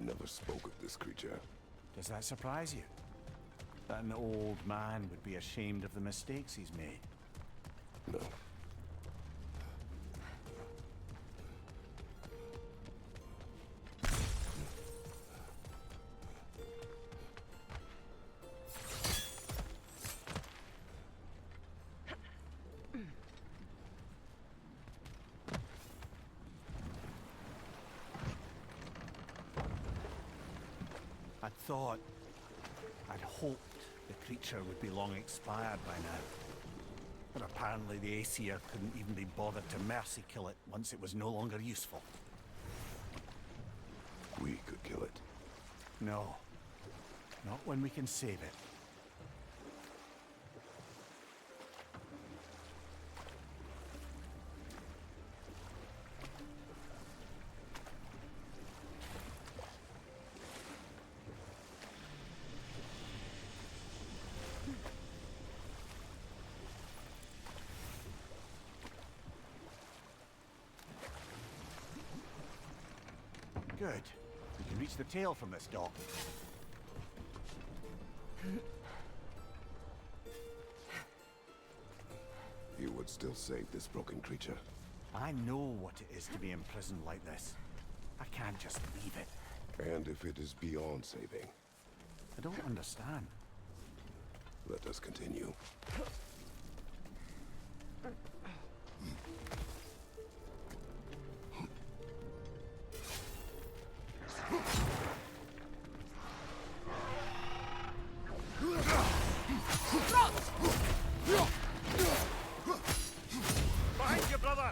never spoke of this creature. Does that surprise you? That an old man would be ashamed of the mistakes he's made? No. I'd hoped the creature would be long expired by now. But apparently the ACR couldn't even be bothered to mercy kill it once it was no longer useful. We could kill it. No. Not when we can save it. Good. We can reach the tail from this dock. You would still save this broken creature? I know what it is to be imprisoned like this. I can't just leave it. And if it is beyond saving? I don't understand. Let us continue. Behind you, brother!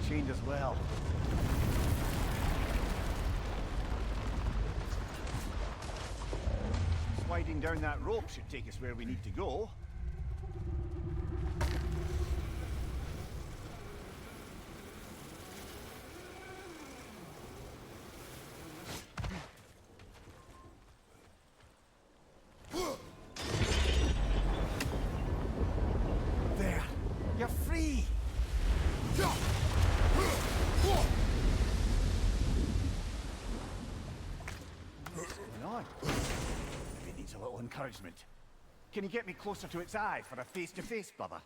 Chained as well. Sliding down that rope should take us where we need to go. There! You're free! Maybe it needs a little encouragement. Can you get me closer to its eye for a face-to-face, brother?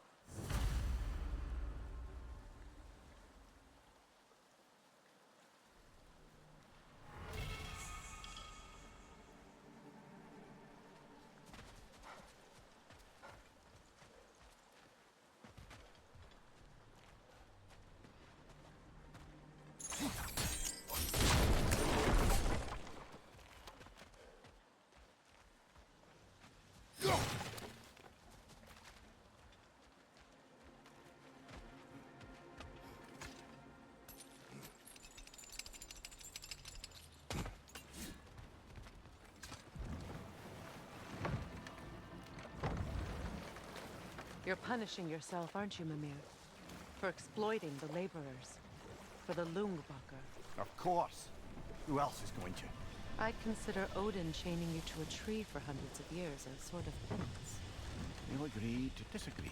You're punishing yourself, aren't you, Mimir? For exploiting the laborers. For the Lungbacher. Of course. Who else is going to? I'd consider Odin chaining you to a tree for hundreds of years as sort of penance. We'll agree to disagree.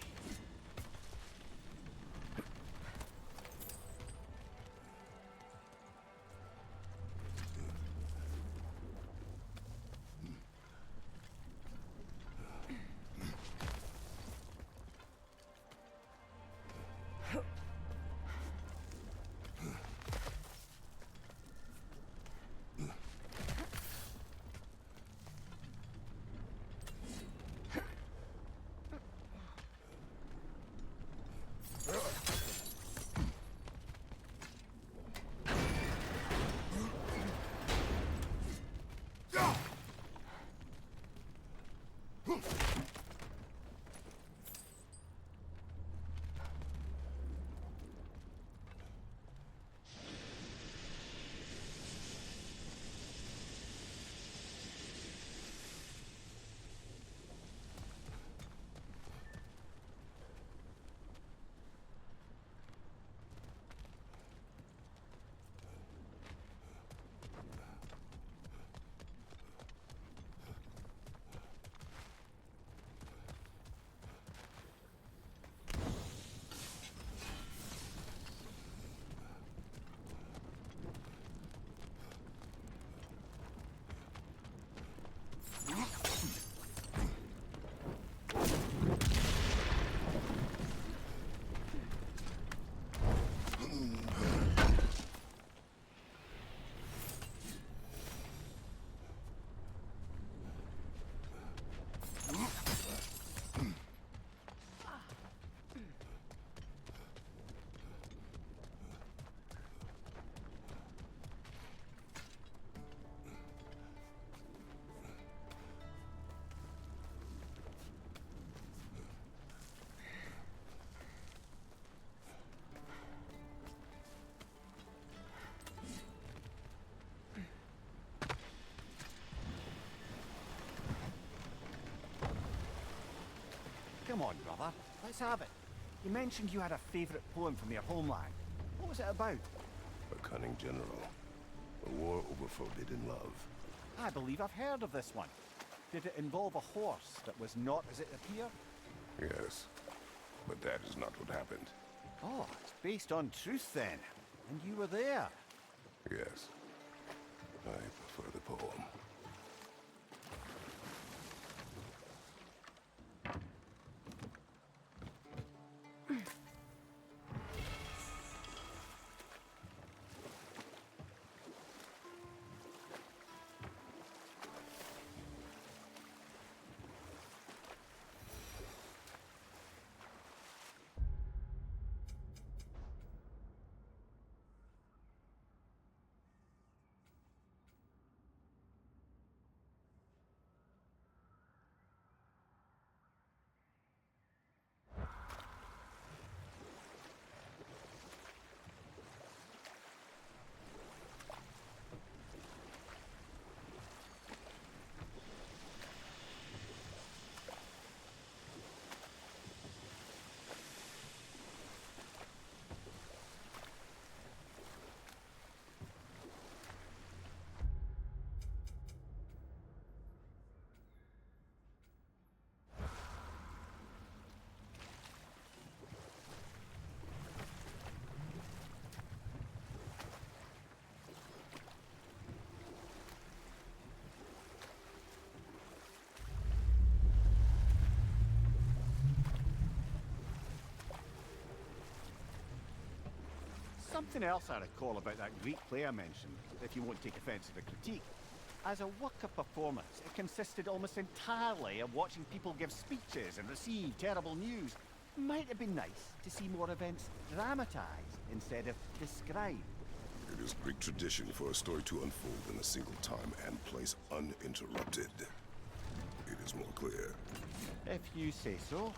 Come on, brother. Let's have it. You mentioned you had a favourite poem from your homeland. What was it about? A cunning general. A war over forbidden love. I believe I've heard of this one. Did it involve a horse that was not as it appeared? Yes. But that is not what happened. Oh, it's based on truth then. And you were there. Yes. I prefer the poem. Something else I recall about that Greek play I mentioned, if you won't take offence to the critique. As a work of performance, it consisted almost entirely of watching people give speeches and receive terrible news. Might have been nice to see more events dramatised instead of described. It is Greek tradition for a story to unfold in a single time and place uninterrupted. It is more clear. If you say so.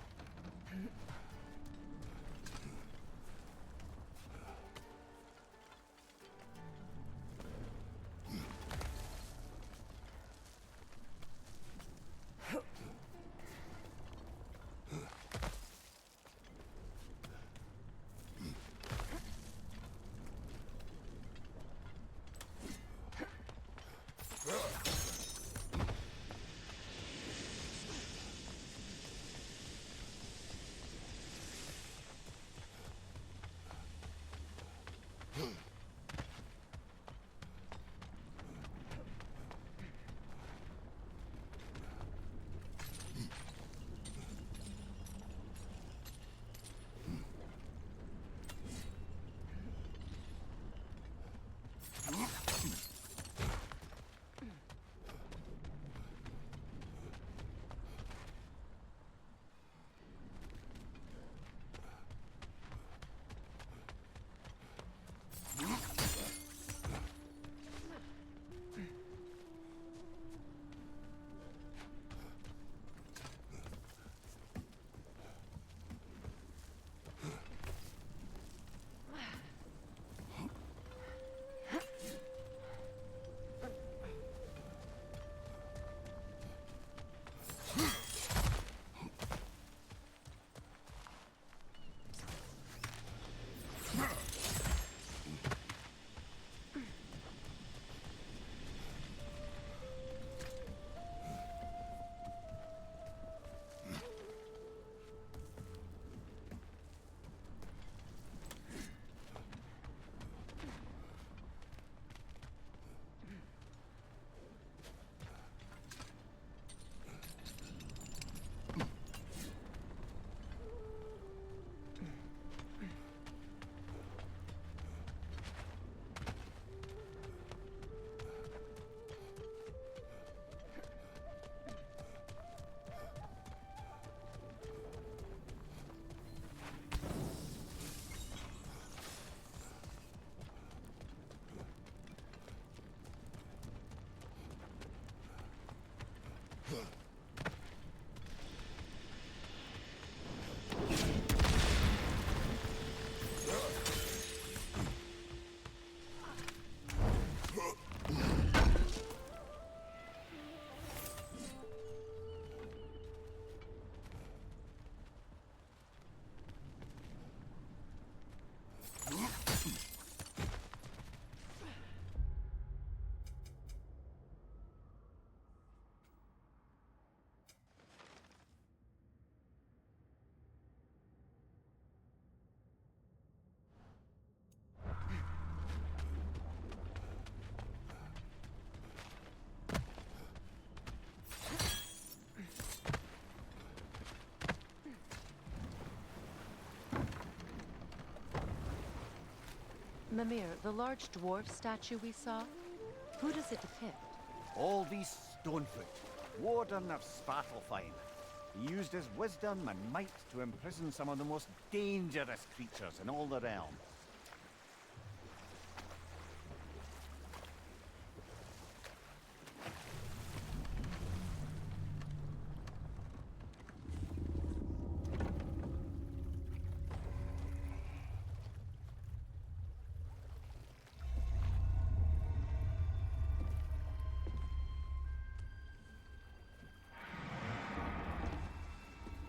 Mimir, the large dwarf statue we saw, who does it depict? All these Stonefoot, warden of Svartalfheim. He used his wisdom and might to imprison some of the most dangerous creatures in all the realm.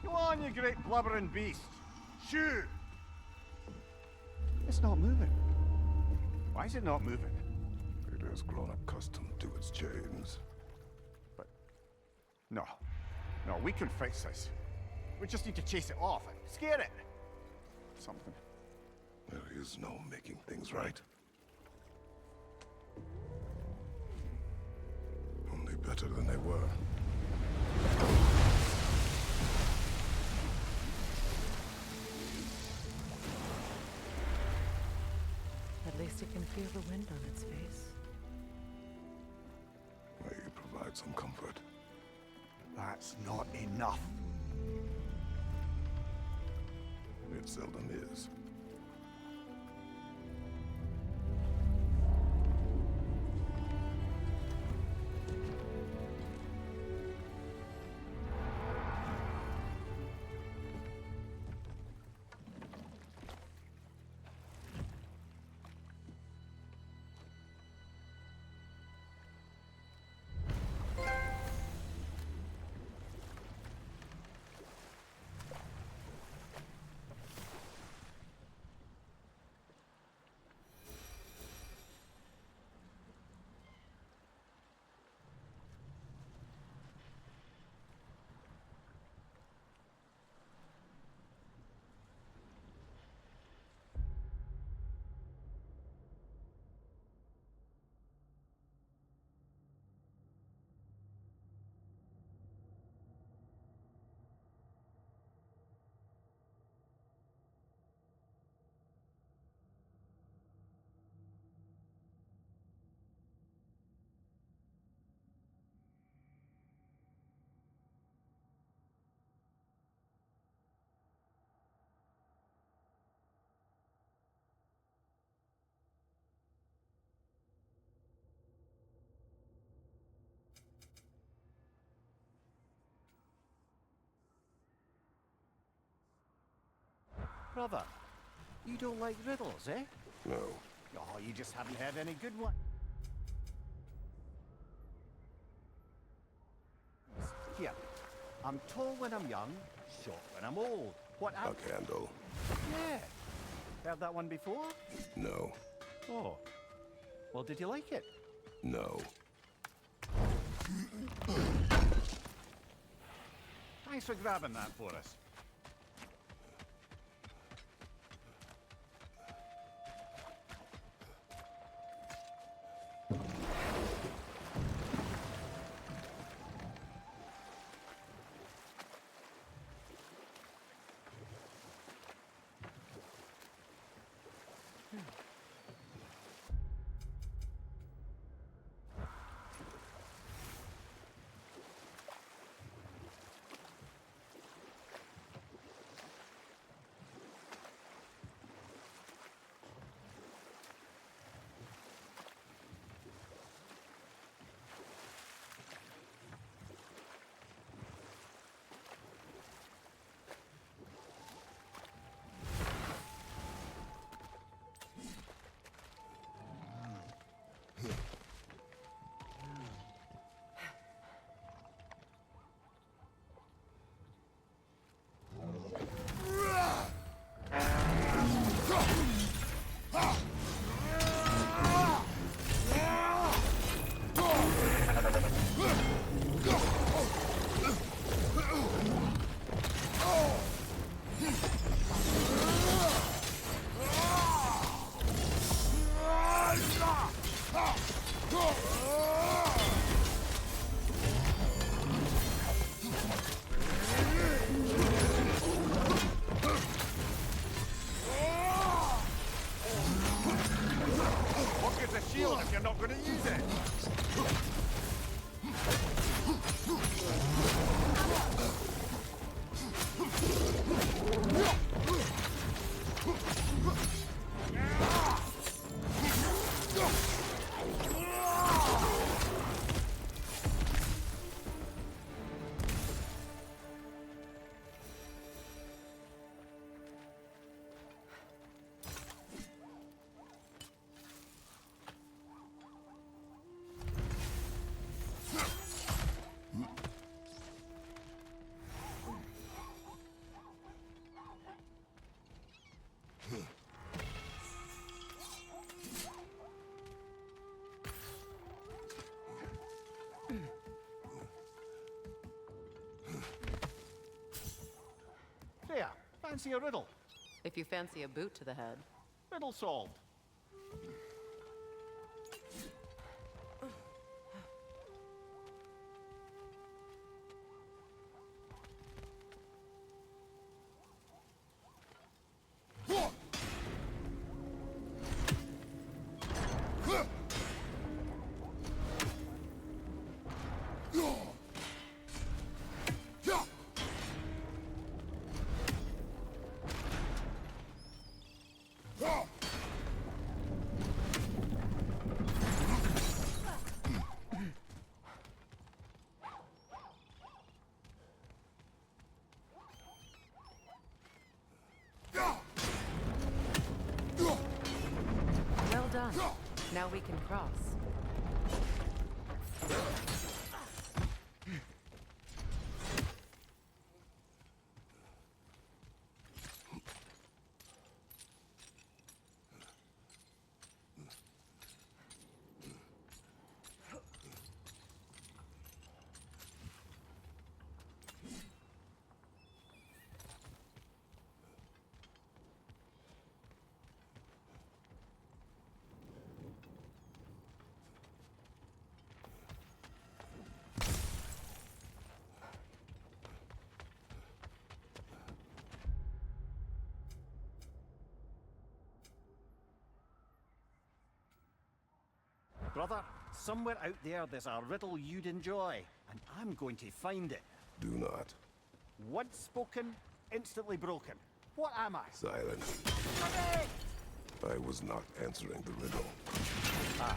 On, you great blubbering beast! Shoo! It's not moving. Why is it not moving? It has grown accustomed to its chains. But... No. No, we can fix this. We just need to chase it off and scare it. Something. There is no making things right. Only better than they were. At least it can feel the wind on its face. May you provide some comfort. That's not enough. It seldom is. Brother, you don't like riddles, eh? No. Oh, you just haven't had any good one. Here, I'm tall when I'm young, short when I'm old. What A candle. Yeah. Heard that one before? No. Oh. Well, did you like it? No. Thanks for grabbing that for us. There, fancy a riddle. If you fancy a boot to the head. Riddle solved. Well done. Now we can cross. Brother, somewhere out there's a riddle you'd enjoy, and I'm going to find it. Do not. Once spoken, instantly broken. What am I? Silence. Correct! I was not answering the riddle. Ah.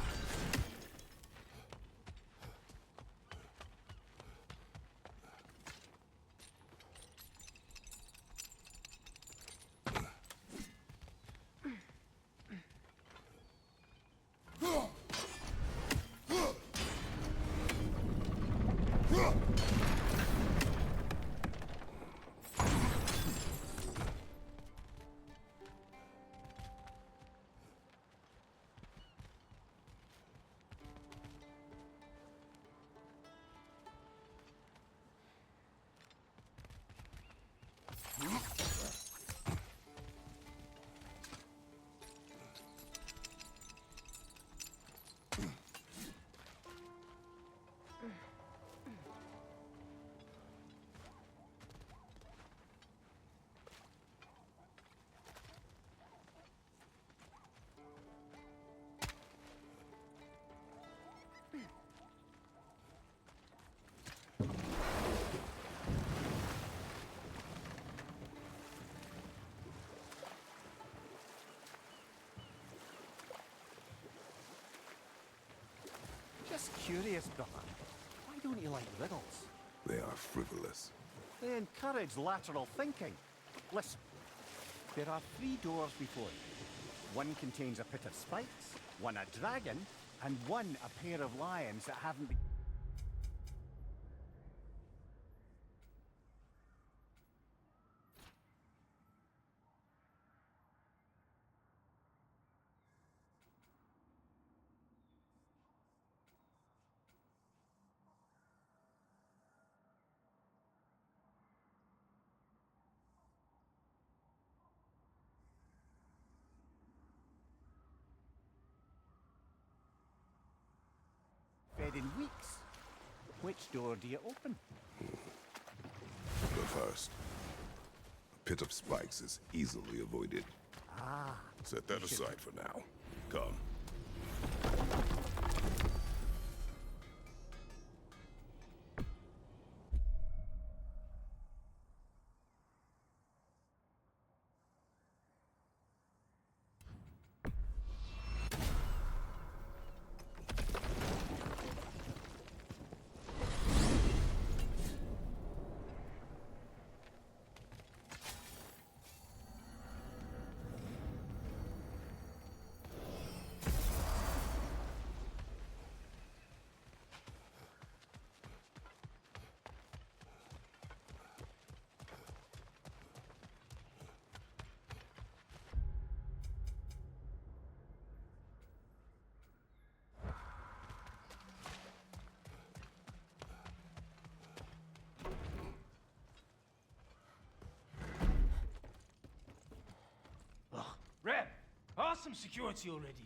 Just curious, brother. Why don't you like riddles? They are frivolous. They encourage lateral thinking. Listen, there are 3 doors before you. One contains a pit of spikes, one a dragon, and one a pair of lions that haven't been... fed in weeks. Which door do you open? The first. A pit of spikes is easily avoided. Ah. Set that aside for now. Come. some security already.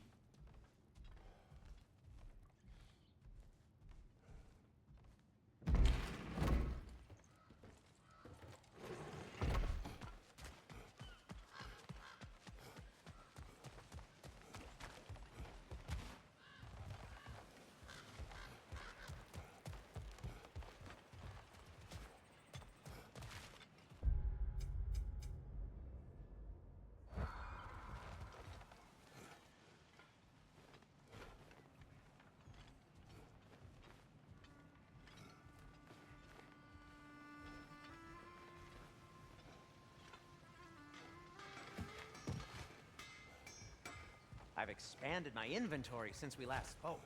I've expanded my inventory since we last spoke.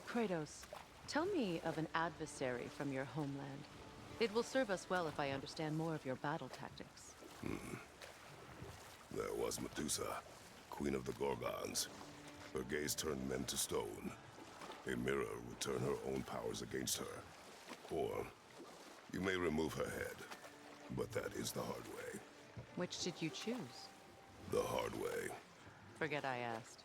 Kratos, tell me of an adversary from your homeland. It will serve us well if I understand more of your battle tactics. There was Medusa, queen of the Gorgons. Her gaze turned men to stone. A mirror would turn her own powers against her. Or, you may remove her head, but that is the hard way. Which did you choose? The hard way. Forget I asked.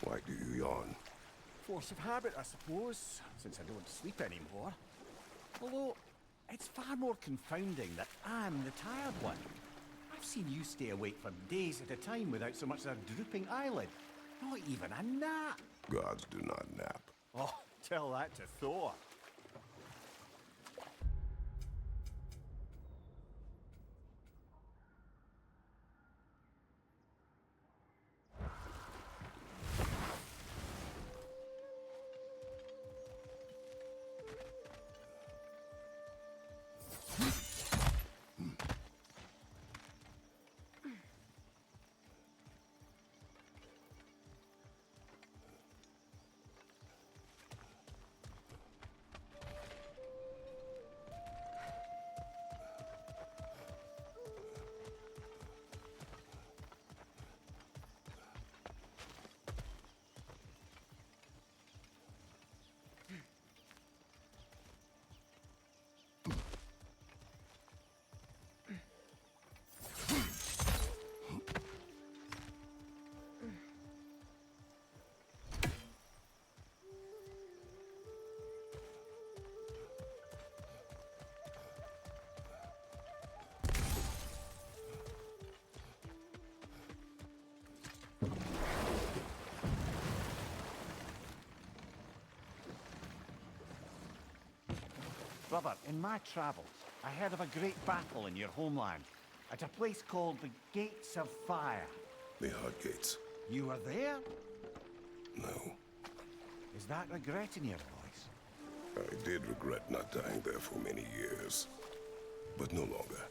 Why do you yawn? Force of habit, I suppose, since I don't sleep anymore. Although, it's far more confounding that I'm the tired one. I've seen you stay awake for days at a time without so much as a drooping eyelid. Not even a nap. Gods do not nap. Oh, tell that to Thor. Brother, in my travels, I heard of a great battle in your homeland, at a place called the Gates of Fire. The Hot Gates. You were there? No. Is that regret in your voice? I did regret not dying there for many years, but no longer.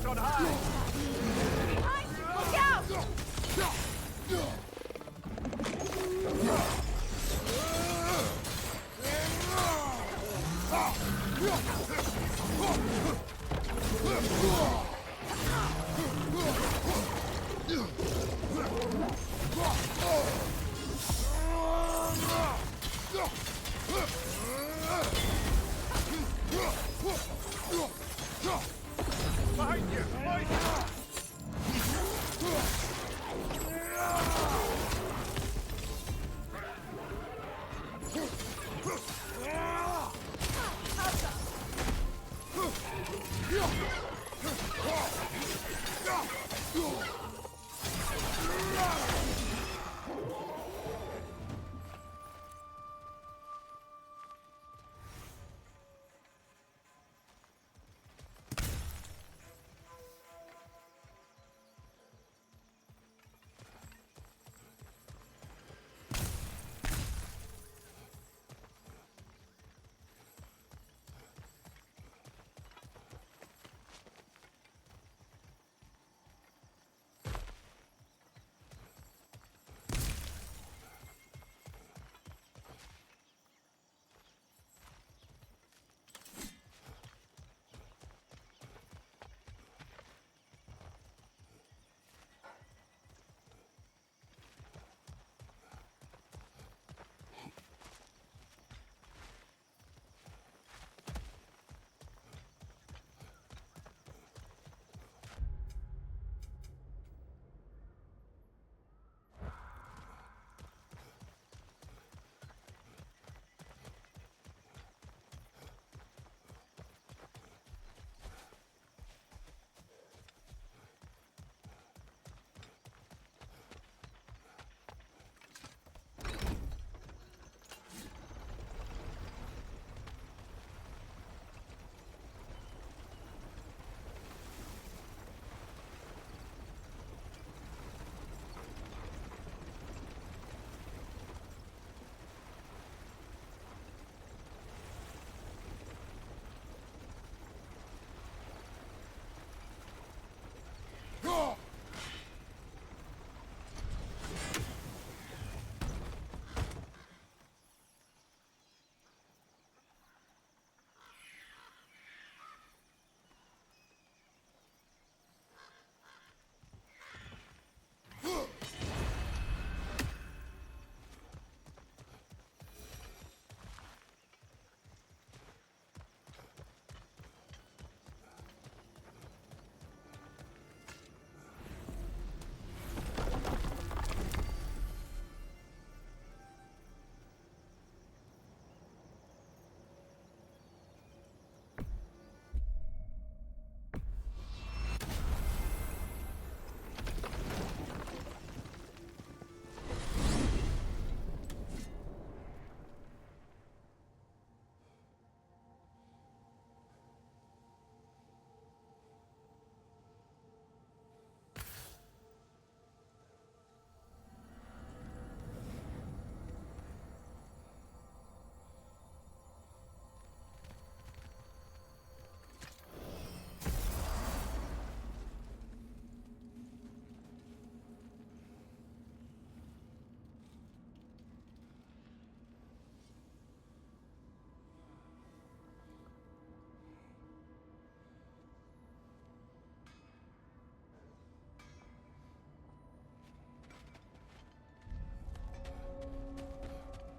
blast on high! Look out! Behind you! Behind you!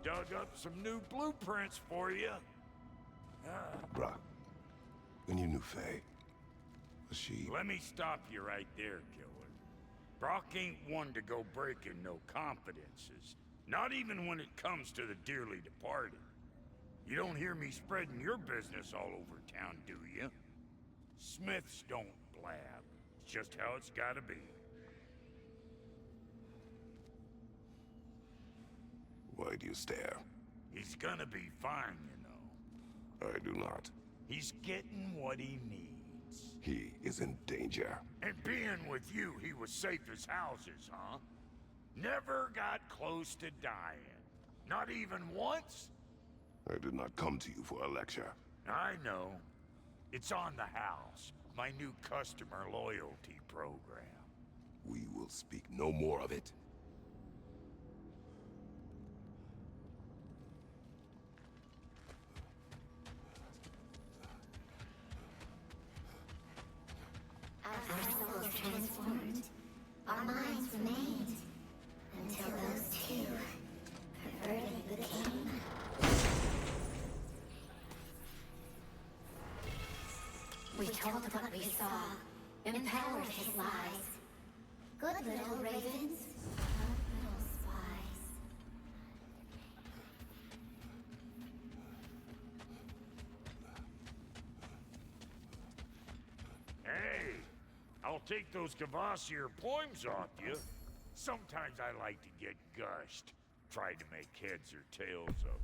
Dug up some new blueprints for you. Brock, when you knew Faye, was she... Let me stop you right there, killer. Brock ain't one to go breaking no confidences. Not even when it comes to the dearly departed. You don't hear me spreading your business all over town, do you? Smiths don't blab. It's just how it's gotta be. Why do you stare? He's gonna be fine, you know. I do not. He's getting what he needs. He is in danger. And being with you, he was safe as houses, huh? Never got close to dying. Not even once? I did not come to you for a lecture. I know. It's on the house. my new customer loyalty program. We will speak no more of it. Our souls transformed, our minds remained, until those two perverted the king. We told what we saw, empowered his lies. Good little ravens, good little spies. Hey, I'll take those Kvasir poems off you. Sometimes I like to get gushed, try to make heads or tails of.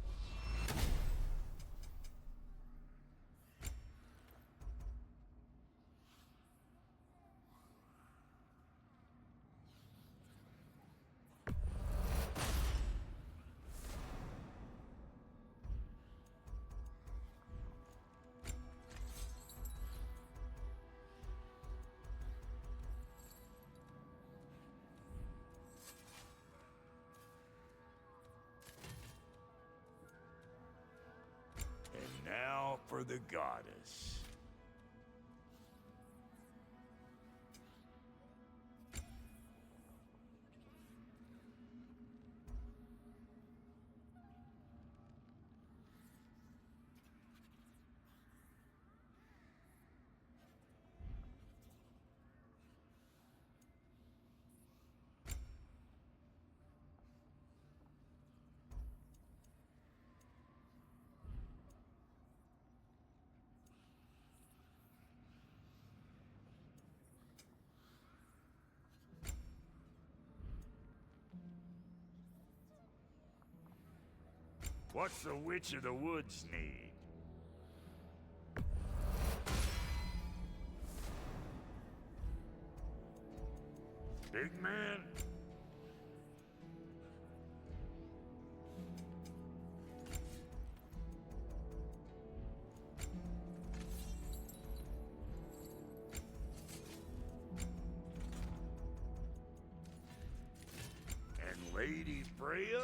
And now for the goddess. What's the Witch of the Woods need? Big man? And Lady Freya?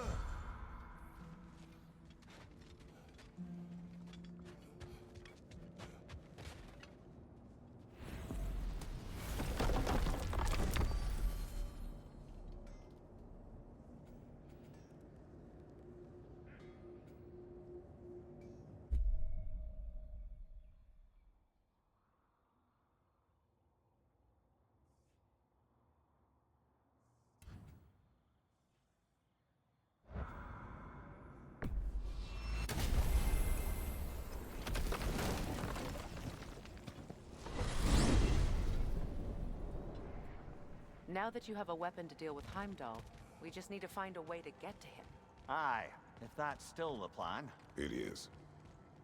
Now that you have a weapon to deal with Heimdall, we just need to find a way to get to him. Aye, if that's still the plan. It is.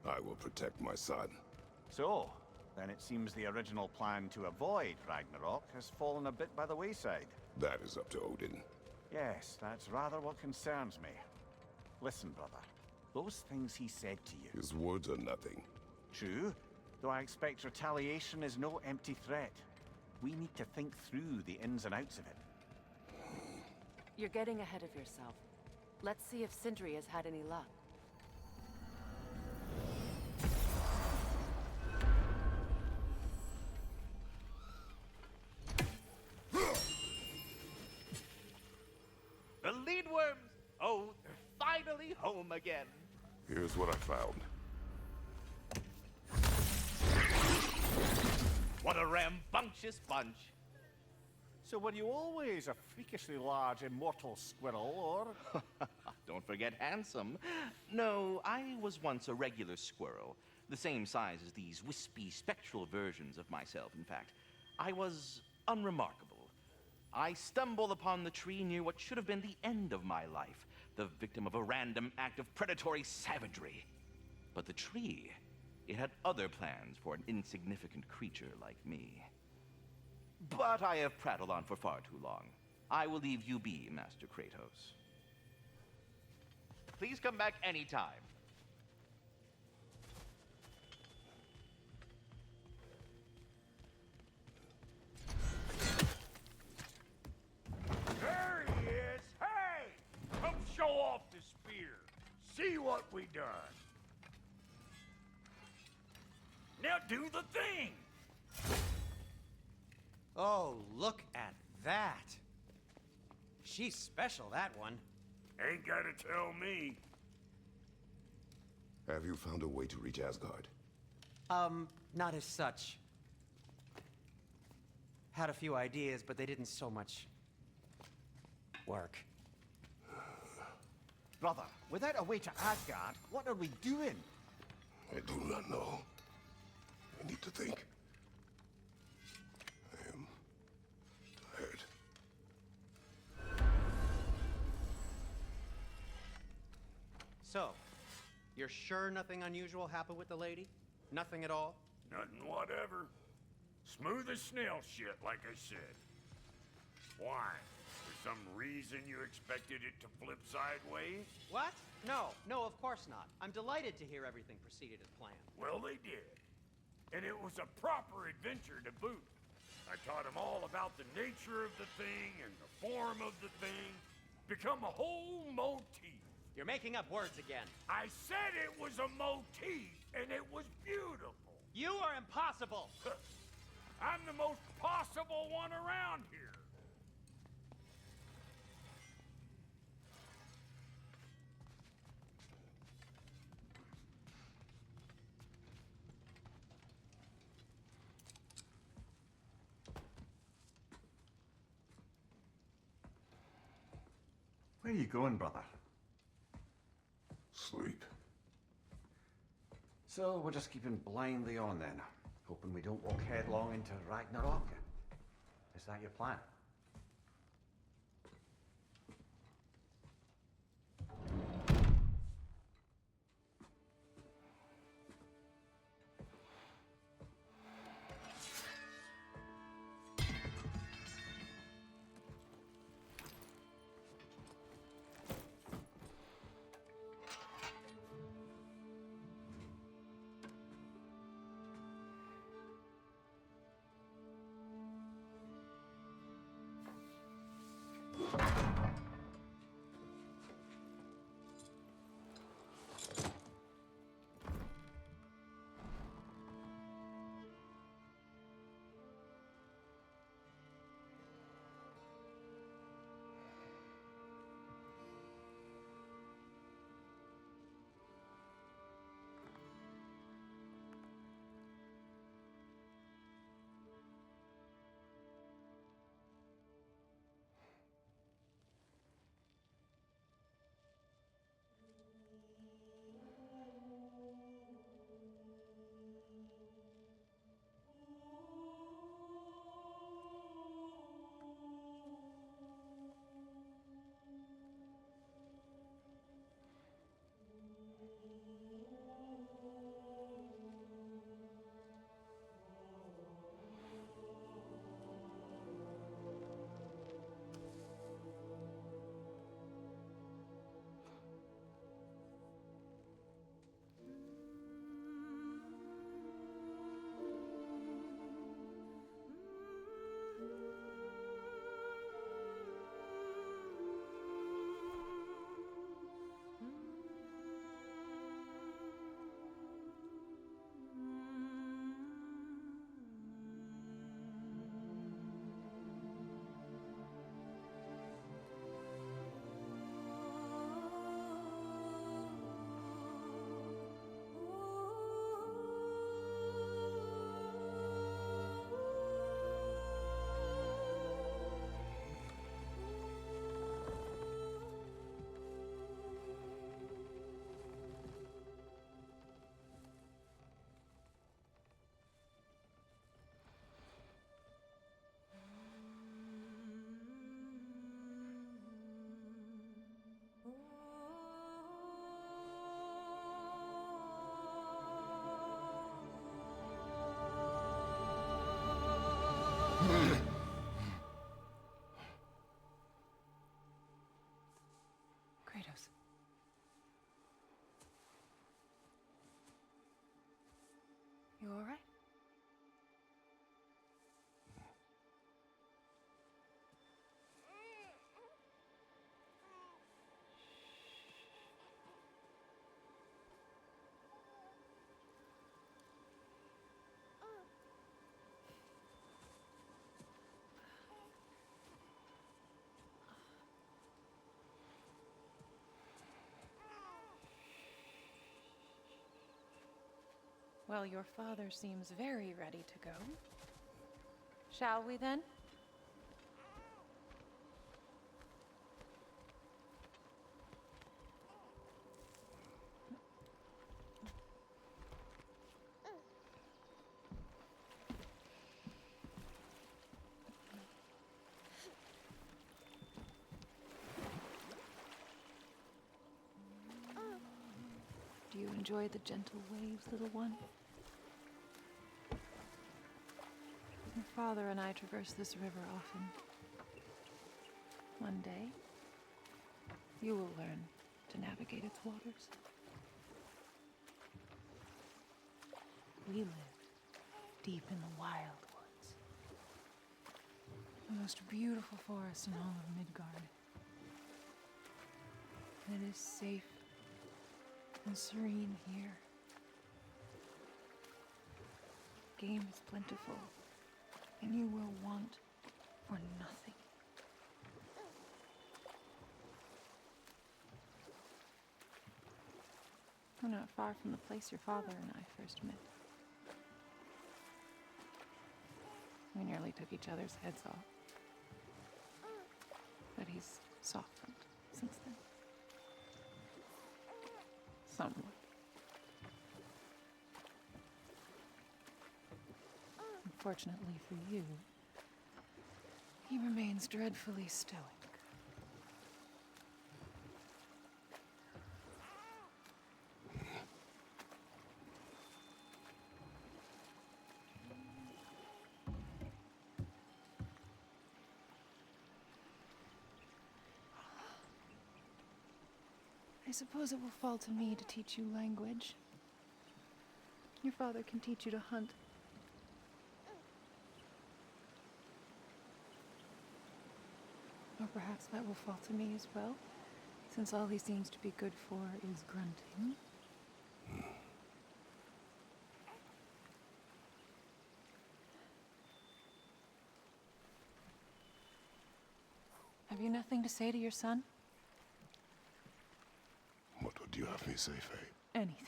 I will protect my son. So, then it seems the original plan to avoid Ragnarok has fallen a bit by the wayside. That is up to Odin. Yes, that's rather what concerns me. Listen, brother. Those things he said to you. His words are nothing. True, though I expect retaliation is no empty threat. We need to think through the ins and outs of it. You're getting ahead of yourself. Let's see if Sindri has had any luck. The leadworms! Oh, they're finally home again. Here's what I found. What a rambunctious bunch. So were you always a freakishly large immortal squirrel, or? Don't forget handsome. No, I was once a regular squirrel, the same size as these wispy, spectral versions of myself, in fact. I was unremarkable. I stumbled upon the tree near what should have been the end of my life, the victim of a random act of predatory savagery. But the tree, it had other plans for an insignificant creature like me. But I have prattled on for far too long. I will leave you be, Master Kratos. Please come back anytime. See what we done. Now do the thing! Oh, look at that. She's special, that one. Ain't gotta tell me. Have you found a way to reach Asgard? Not as such. Had a few ideas, but they didn't so much work. Brother, without a way to Asgard, what are we doing? I do not know. I need to think. I am tired. So, you're sure nothing unusual happened with the lady? Nothing at all? Nothing whatever. Smooth as snail shit, like I said. Why? For some reason you expected it to flip sideways? What? No, of course not. I'm delighted to hear everything proceeded as planned. Well, they did. And it was a proper adventure to boot. I taught them all about the nature of the thing and the form of the thing. Become a whole motif. You're making up words again. I said it was a motif, and it was beautiful. You are impossible! I'm the most possible one around here. Where are you going, brother? Sleep. So we're just keeping blindly on then, hoping we don't walk headlong into Ragnarok. Is that your plan? Kratos. You all right? Well, your father seems very ready to go. Shall we then? Do you enjoy the gentle waves, little one? Your father and I traverse this river often. One day, you will learn to navigate its waters. We live deep in the wild woods. The most beautiful forest in all of Midgard. And it is safe and serene here. Game is plentiful, and you will want for nothing. We're not far from the place your father and I first met. We nearly took each other's heads off. But he's softened since then. Somewhat. Unfortunately for you, he remains dreadfully stoic. I suppose it will fall to me to teach you language. Your father can teach you to hunt. Or perhaps that will fall to me as well, since all he seems to be good for is grunting. Have you nothing to say to your son? What would you have me say, Faye? Anything.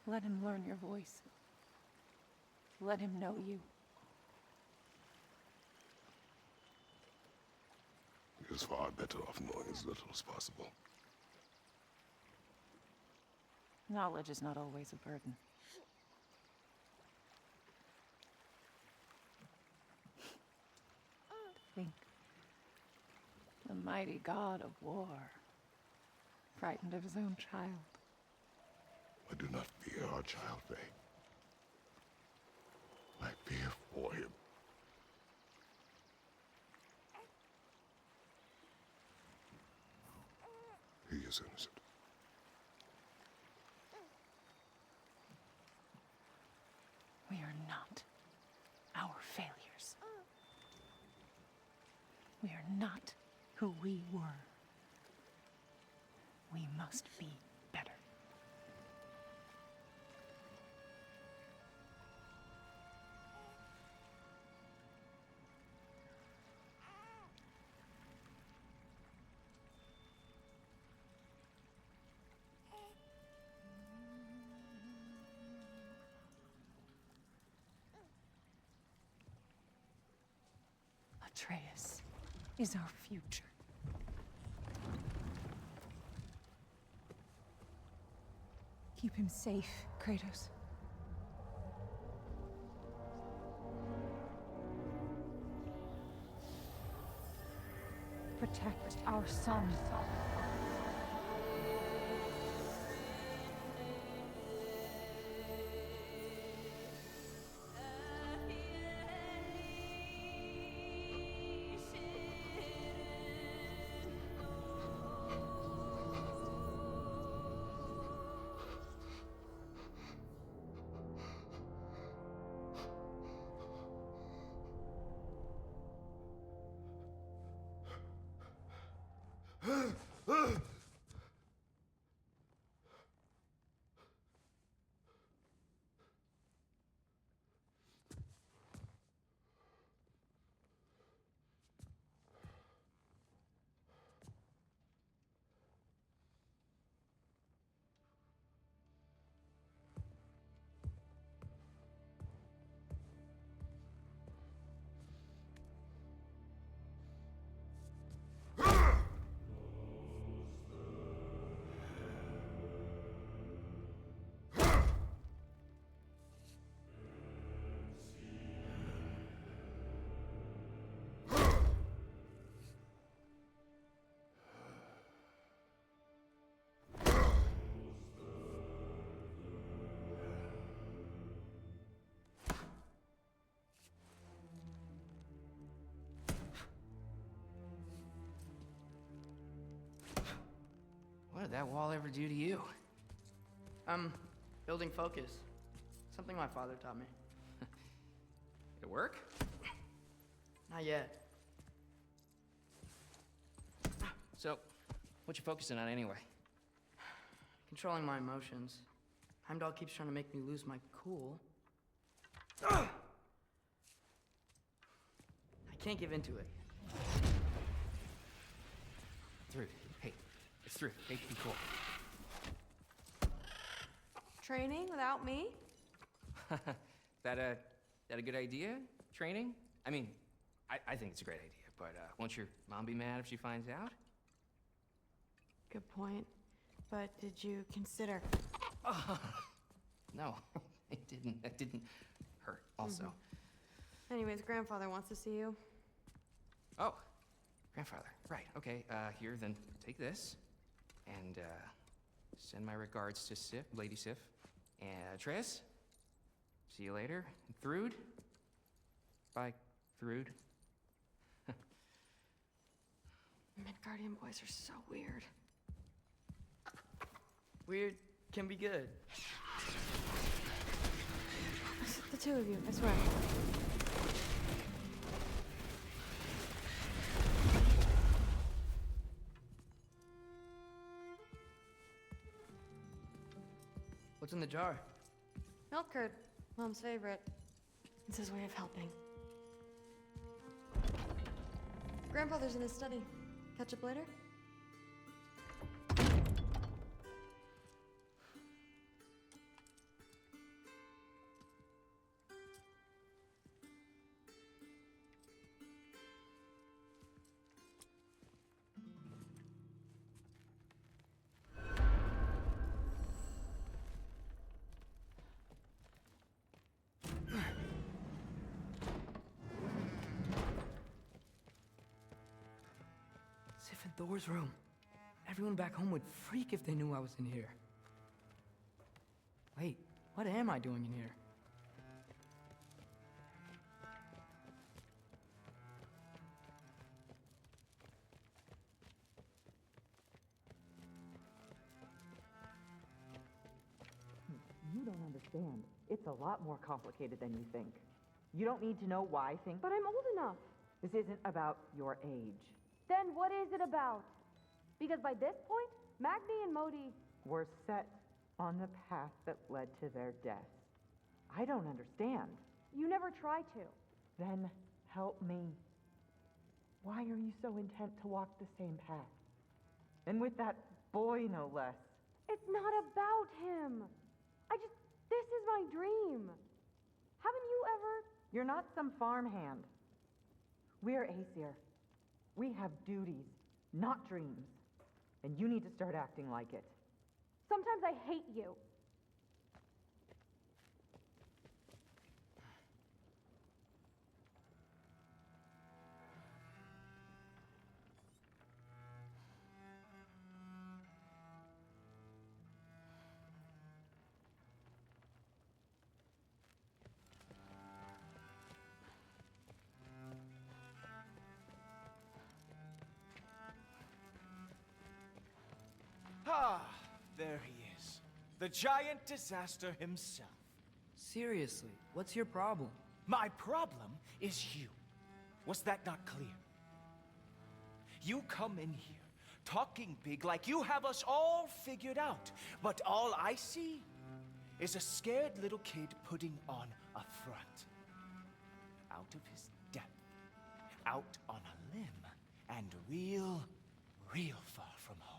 Let him learn your voice. Let him know you. He is far better off knowing as little as possible. Knowledge is not always a burden. Think. The mighty god of war, frightened of his own child. I do not fear our child, Faye. I fear for him. He is innocent. We are not our failures. We are not who we were. We must be better. Atreus is our future. Keep him safe, Kratos. Protect our son. What did that wall ever do to you? Building focus. Something my father taught me. Did it work? Not yet. So, what you focusing on anyway? Controlling my emotions. Heimdall keeps trying to make me lose my cool. I can't give into it. Through. Hey, it's through. Hey, be cool. Training without me? That a good idea? Training? I mean, I think it's a great idea, but won't your mom be mad if she finds out? Good point. But did you consider... No, it didn't. That didn't hurt, also. Anyways, grandfather wants to see you. Oh, grandfather. Right, okay. Here, then take this. And, send my regards to Sif, Lady Sif. And, Tris? See you later. Thrud? Bye, Thrud. Midgardian boys are so weird. Weird can be good. The two of you, I swear. What's in the jar? Milk curd, Mom's favorite. It's his way of helping. Grandfather's in his study. Catch up later? Sif and Thor's room. Everyone back home would freak if they knew I was in here. Wait, what am I doing in here? You don't understand. It's a lot more complicated than you think. You don't need to know why things... But I'm old enough. This isn't about your age. Then what is it about? Because by this point, Magni and Modi... Were set on the path that led to their death. I don't understand. You never try to. Then help me. Why are you so intent to walk the same path? And with that boy, no less. It's not about him. This is my dream. Haven't you ever... You're not some farmhand. We're Aesir. We have duties, not dreams. And you need to start acting like it. Sometimes I hate you. Ah, there he is. The giant disaster himself. Seriously, what's your problem? My problem is you. Was that not clear? You come in here, talking big like you have us all figured out. But all I see is a scared little kid putting on a front. Out of his depth, out on a limb, and real far from home.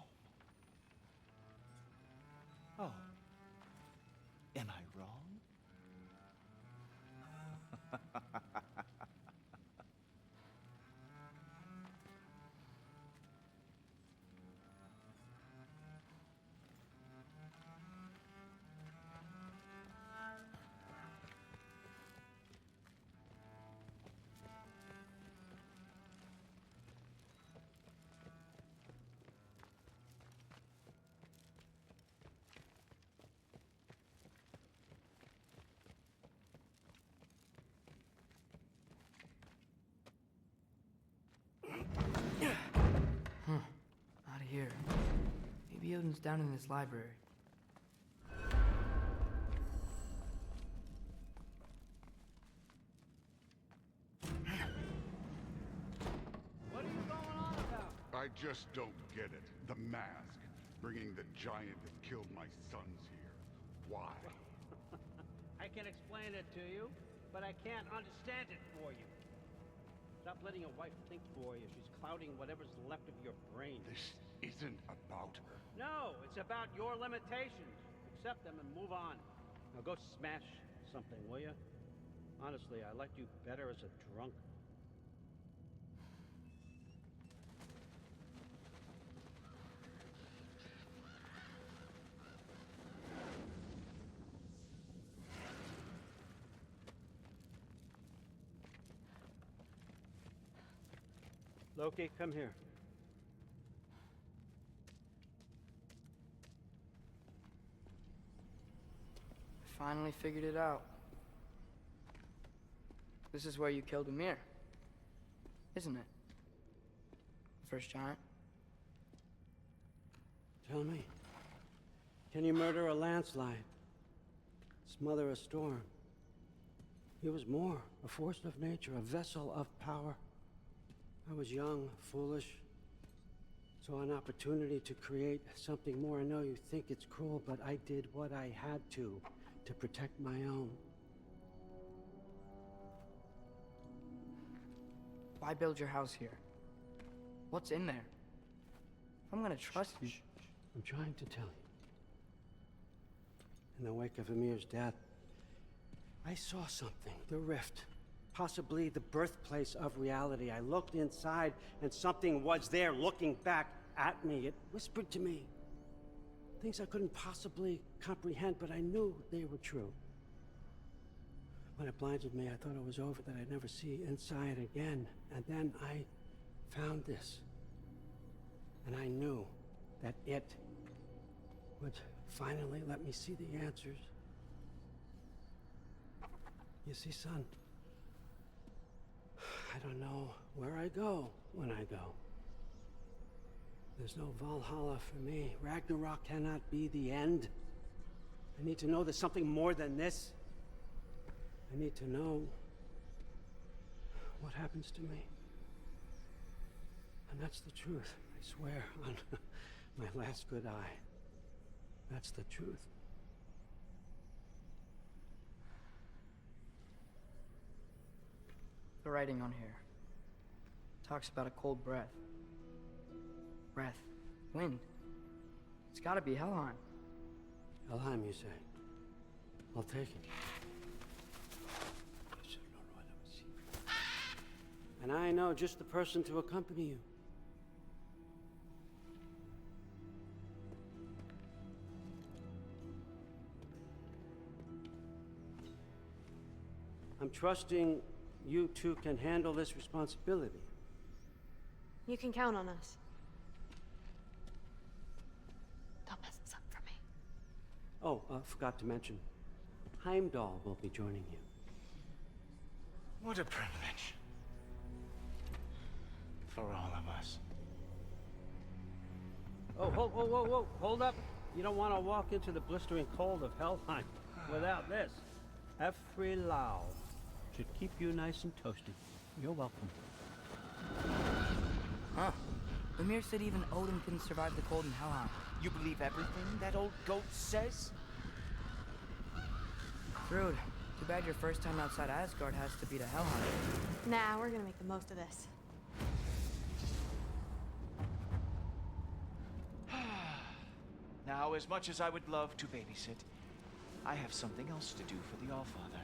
Oh, am I wrong? Raven's down in this library. What are you going on about? I just don't get it. The mask. Bringing the giant that killed my sons here. Why? I can explain it to you, but I can't understand it for you. Stop letting your wife think for you. She's clouding whatever's left of your brain. This isn't about her. No, it's about your limitations. Accept them and move on. Now go smash something, will you? Honestly, I liked you better as a drunk. Loki, come here. Finally figured it out. This is where you killed Amir, isn't it? The first giant. Tell me, can you murder a landslide? Smother a storm? He was more, a force of nature, a vessel of power. I was young, foolish, saw an opportunity to create something more. I know you think it's cruel, but I did what I had to protect my own. Why build your house here? What's in there? I'm gonna trust you. I'm trying to tell you. In the wake of Amir's death, I saw something, the rift. Possibly the birthplace of reality. I looked inside, and something was there looking back at me. It whispered to me things I couldn't possibly comprehend, but I knew they were true. When it blinded me, I thought it was over, that I'd never see inside again. And then I found this. And I knew that it would finally let me see the answers. You see, son, I don't know where I go when I go. There's no Valhalla for me. Ragnarok cannot be the end. I need to know there's something more than this. I need to know what happens to me. And that's the truth, I swear, on my last good eye. That's the truth. The writing on here talks about a cold breath. Breath. Wind. It's gotta be Helheim. Helheim, you say? I'll take it. And I know just the person to accompany you. I'm trusting you two can handle this responsibility. You can count on us. Don't mess this up for me. Oh, forgot to mention, Heimdall will be joining you. What a privilege. For all of us. Oh, whoa, hold up. You don't want to walk into the blistering cold of Helheim without this. Acrillix should keep you nice and toasty. You're welcome. Huh. Amir said even Odin couldn't survive the cold in Helheim. You believe everything that old goat says? Rude. Too bad your first time outside Asgard has to be to Helheim. Nah, we're gonna make the most of this. Now, as much as I would love to babysit, I have something else to do for the Allfather.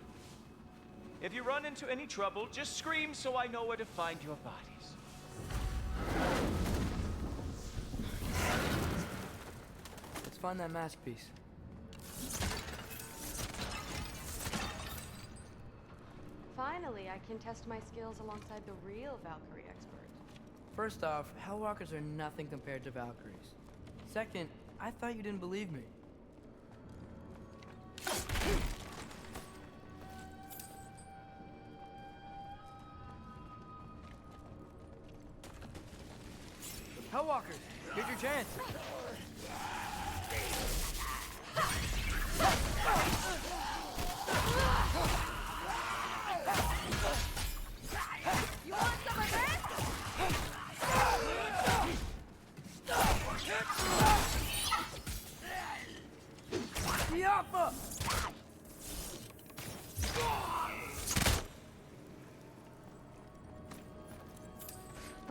If you run into any trouble, just scream so I know where to find your bodies. Let's find that mask piece. Finally, I can test my skills alongside the real Valkyrie expert. First off, Hellwalkers are nothing compared to Valkyries. Second, I thought you didn't believe me. Hellwalkers, here's your chance.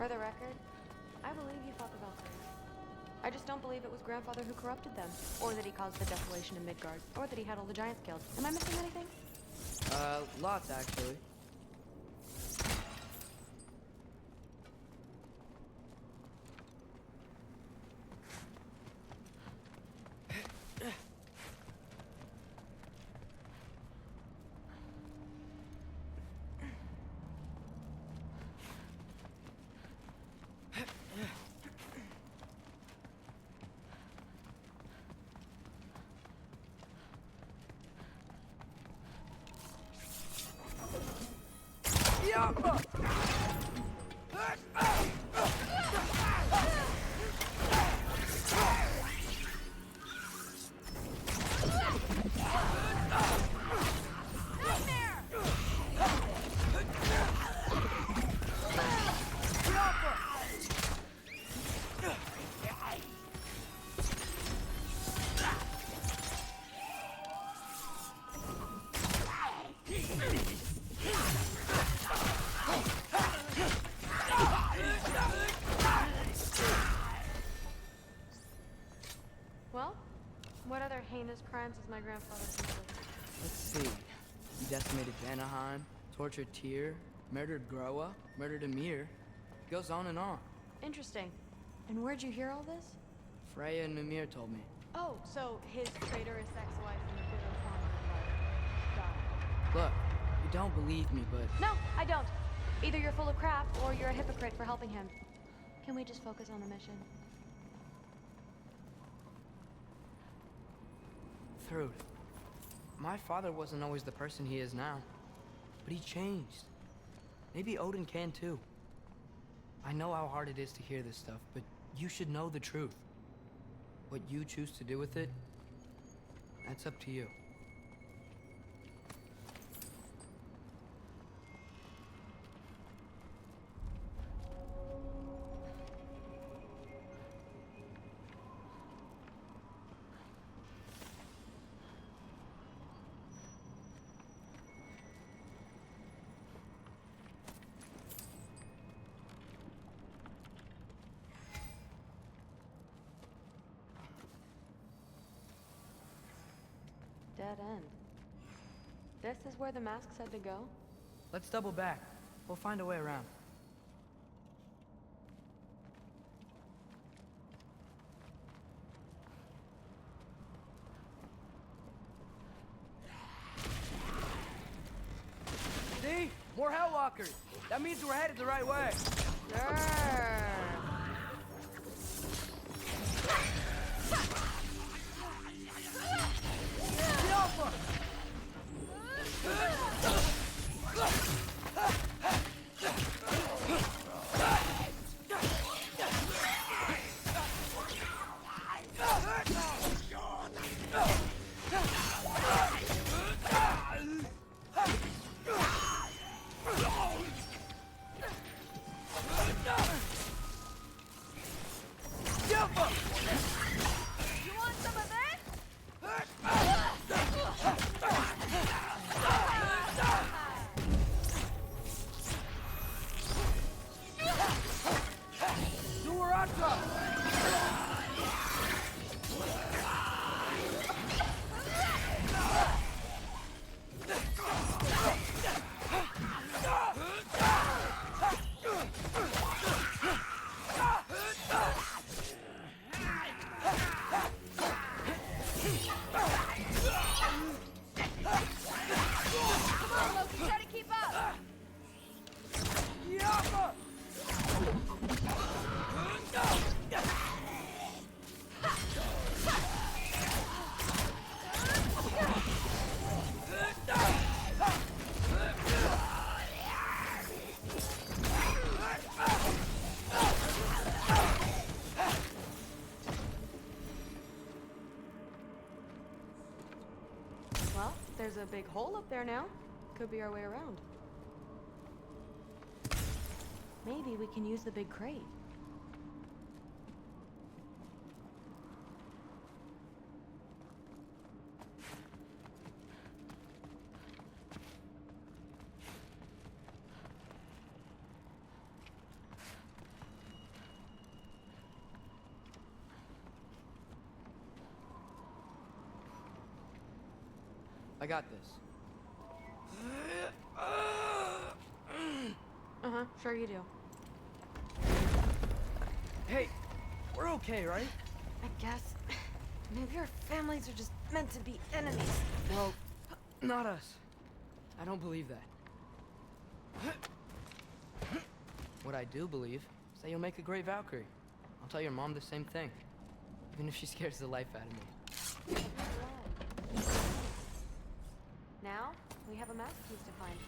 For the record, I believe you fought the Valkyries. I just don't believe it was Grandfather who corrupted them, or that he caused the desolation in Midgard, or that he had all the giants killed. Am I missing anything? Lots actually. Well, what other heinous crimes has my grandfather committed? Let's see. He decimated Vanaheim, tortured Tyr, murdered Groa, murdered Ymir. Goes on and on. Interesting. And where'd you hear all this? Freya and Mimir told me. Oh, so his traitorous ex-wife and the bitter former died. Look, you don't believe me, but... No, I don't. Either you're full of crap, or you're a hypocrite for helping him. Can we just focus on the mission? Thrud, my father wasn't always the person he is now. But he changed. Maybe Odin can too. I know how hard it is to hear this stuff, but you should know the truth. What you choose to do with it, that's up to you. Dead end. This is where the masks had to go? Let's double back. We'll find a way around. See? More Hellwalkers! That means we're headed the right way! There's a big hole up there now. Could be our way around. Maybe we can use the big crate. I got this. Uh-huh, sure you do. Hey, we're okay, right? I guess. Maybe our families are just meant to be enemies. Well, not us. I don't believe that. What I do believe is that you'll make a great Valkyrie. I'll tell your mom the same thing, even if she scares the life out of me. Now, we have a mask piece to find.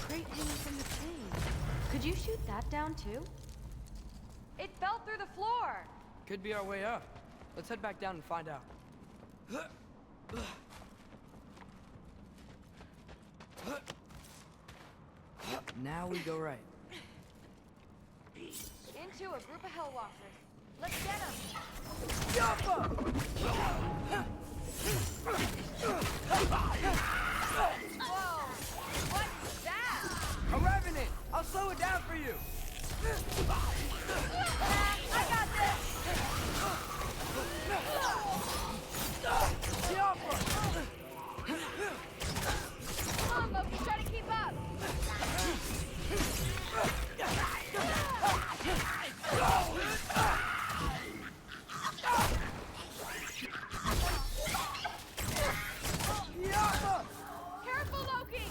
Crate hanging from the chain. Could you shoot that down too? It fell through the floor! Could be our way up. Let's head back down and find out. Now we go right. Into a group of hellwalkers. Let's get them! Whoa! What's that? A revenant! I'll slow it down for you! I got this! Come on, Loki, try to keep up! Careful, Loki!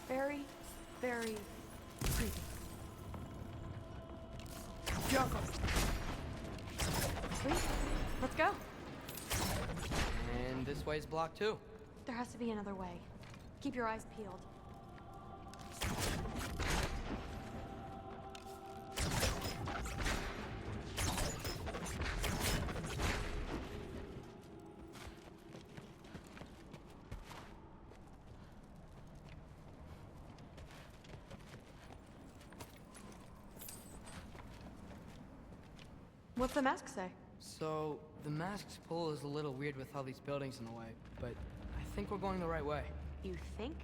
Very, very creepy. Sweet. Let's go. And this way's blocked too. There has to be another way. Keep your eyes peeled. What's the mask say? So, the mask's pull is a little weird with all these buildings in the way, but I think we're going the right way. You think?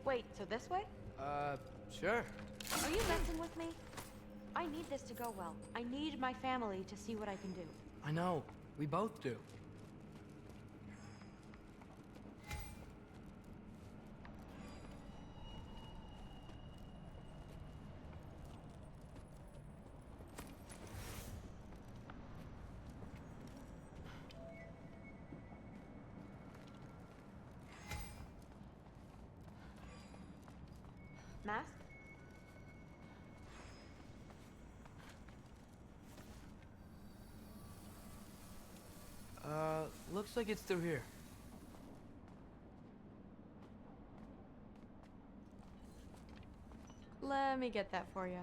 Wait, so this way? Sure. Are you messing with me? I need this to go well. I need my family to see what I can do. I know. We both do. Mask? Looks like it's through here. Let me get that for you.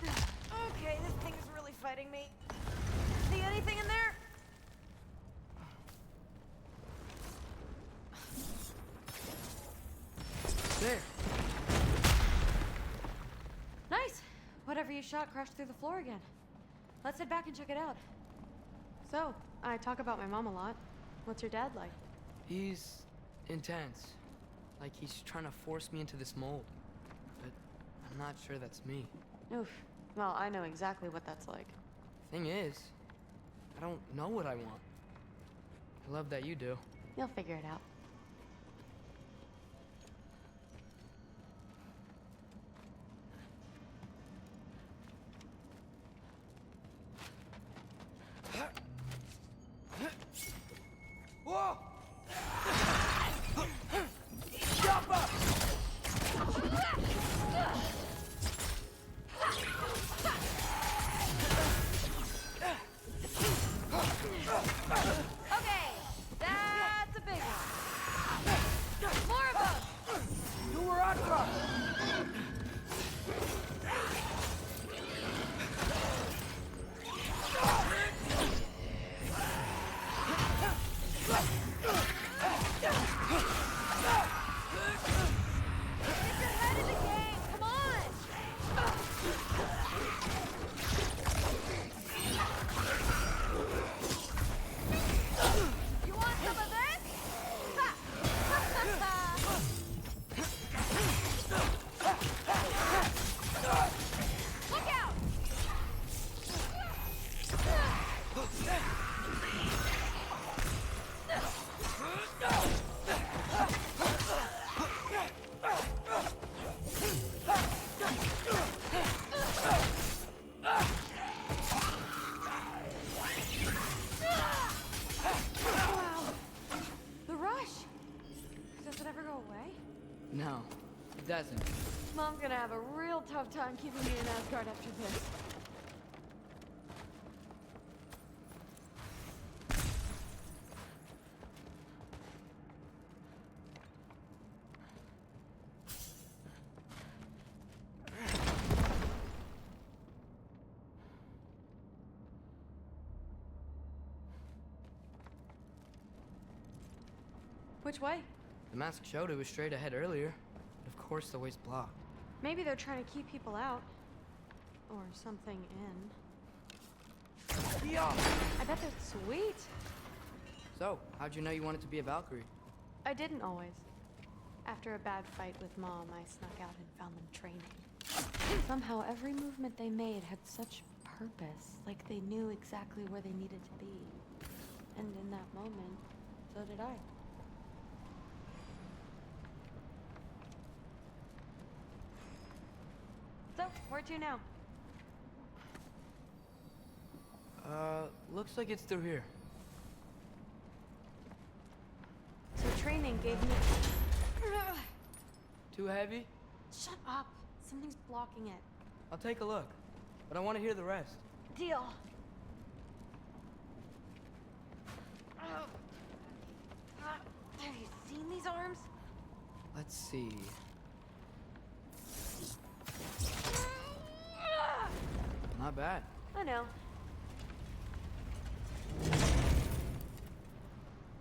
Okay, this thing is really fighting me. See anything in there? There. Nice! Whatever you shot crashed through the floor again. Let's head back and check it out. So, I talk about my mom a lot. What's your dad like? He's intense. Like he's trying to force me into this mold. But I'm not sure that's me. Oof. Well, I know exactly what that's like. Thing is, I don't know what I want. I love that you do. You'll figure it out. Whoa! Okay, that's a big one. More of them. You were on top. No, it doesn't. Mom's gonna have a real tough time keeping me in Asgard after this. Which way? The mask showed it was straight ahead earlier, but of course the way's blocked. Maybe they're trying to keep people out. Or something in. Yeah. I bet that's sweet. So, how'd you know you wanted to be a Valkyrie? I didn't always. After a bad fight with Mom, I snuck out and found them training. Somehow every movement they made had such purpose, like they knew exactly where they needed to be. And in that moment, so did I. So, where to now? Looks like it's through here. So training gave me... Too heavy? Shut up! Something's blocking it. I'll take a look, but I want to hear the rest. Deal. Have you seen these arms? Let's see. Not bad. I know.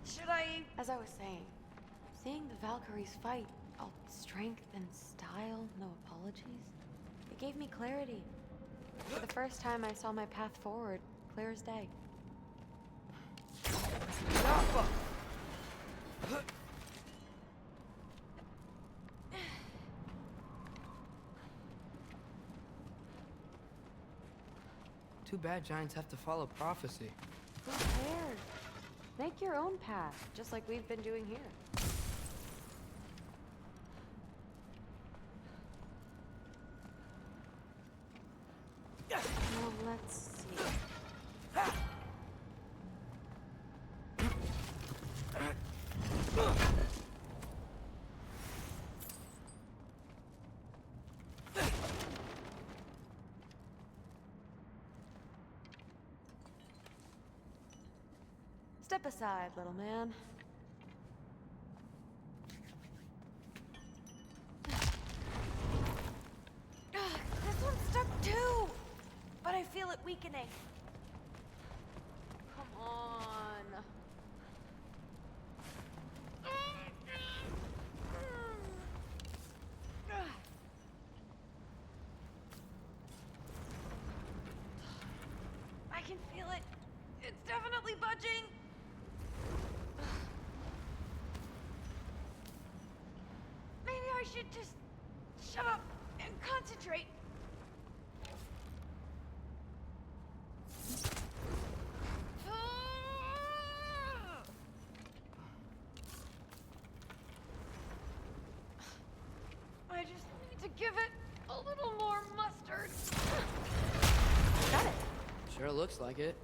Should I... As I was saying, seeing the Valkyries fight, all strength and style, no apologies, it gave me clarity. For the first time I saw my path forward, clear as day. Too bad giants have to follow prophecy. Who cares? Make your own path, just like we've been doing here. Well, let's see. Step aside, little man. This one's stuck too, but I feel it weakening. Come on. I can feel it. It's definitely budging. Maybe I should just shut up and concentrate. I just need to give it a little more mustard. Got it. Sure looks like it.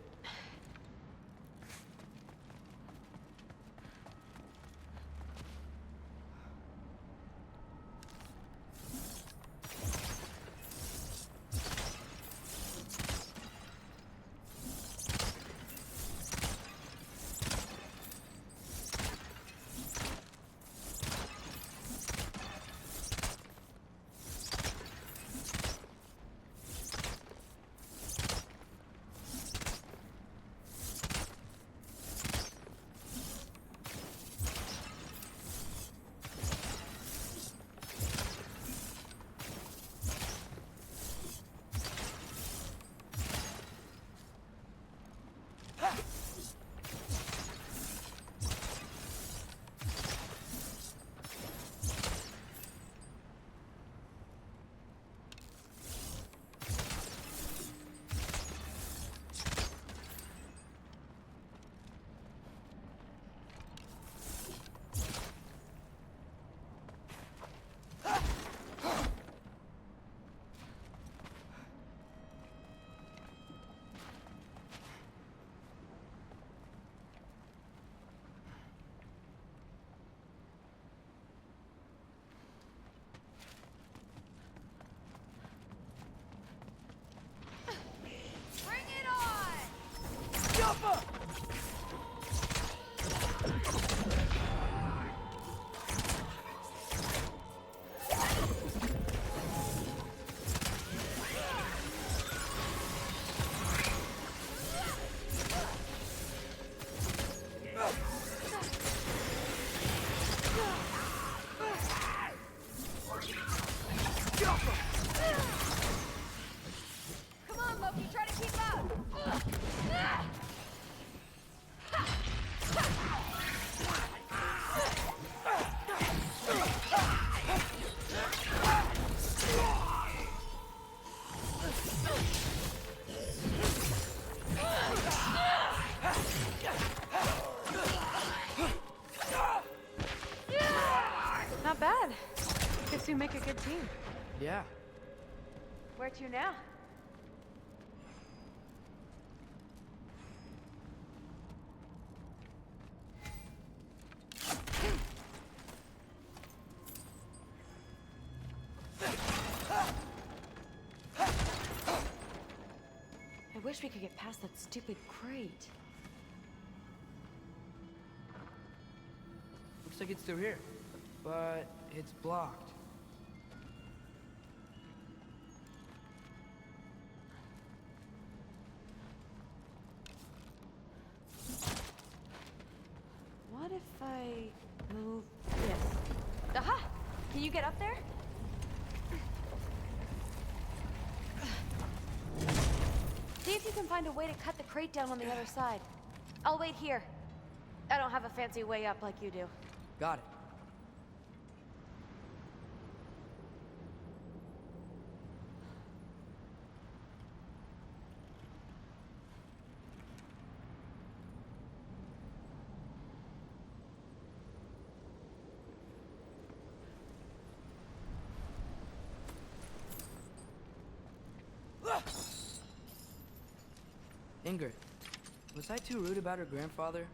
You make a good team. Yeah. Where to now? I wish we could get past that stupid crate. Looks like it's through here, but it's blocked. What if I move this? Aha! Can you get up there? See if you can find a way to cut the crate down on the other side. I'll wait here. I don't have a fancy way up like you do. Got it. Ingrid, was I too rude about her grandfather?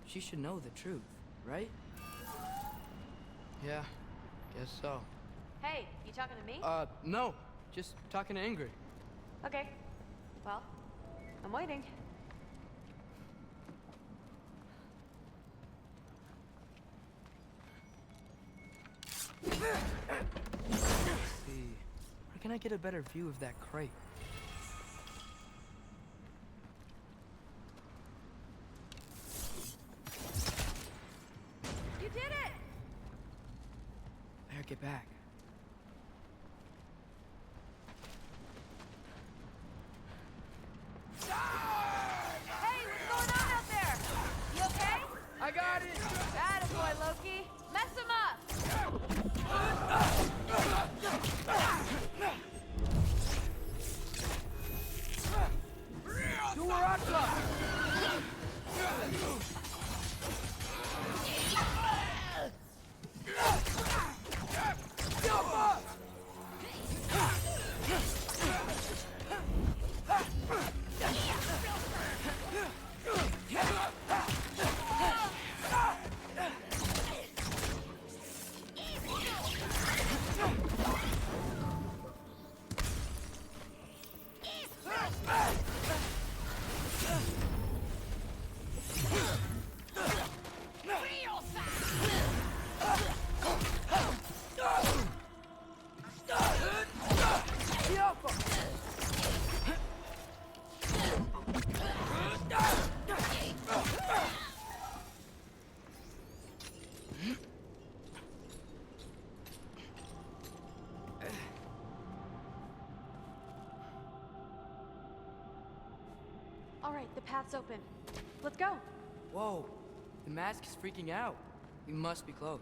She should know the truth, right? Yeah, guess so. Hey, you talking to me? No. Just talking to Ingrid. Okay. Well, I'm waiting. Let's see. Where can I get a better view of that crate? You did it! Better get back. Hey, what's going on out there? You okay? I got it! Attaboy, Loki. Mess him up! Do her out, All right, the path's open. Let's go. Whoa, the mask is freaking out. We must be close.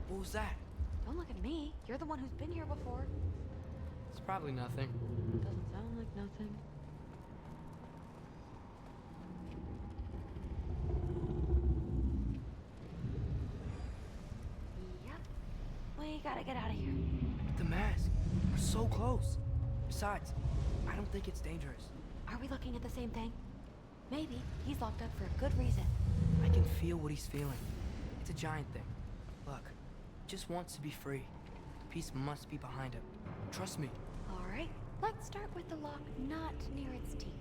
What was that? Don't look at me. You're the one who's been here before. It's probably nothing. Doesn't sound like nothing. Yep. We gotta get out of here. The mask. We're so close. Besides, I don't think it's dangerous. Are we looking at the same thing? Maybe. He's locked up for a good reason. I can feel what he's feeling. It's a giant thing. Look, he just wants to be free. Peace must be behind him. Trust me. All right. Let's start with the lock not near its teeth.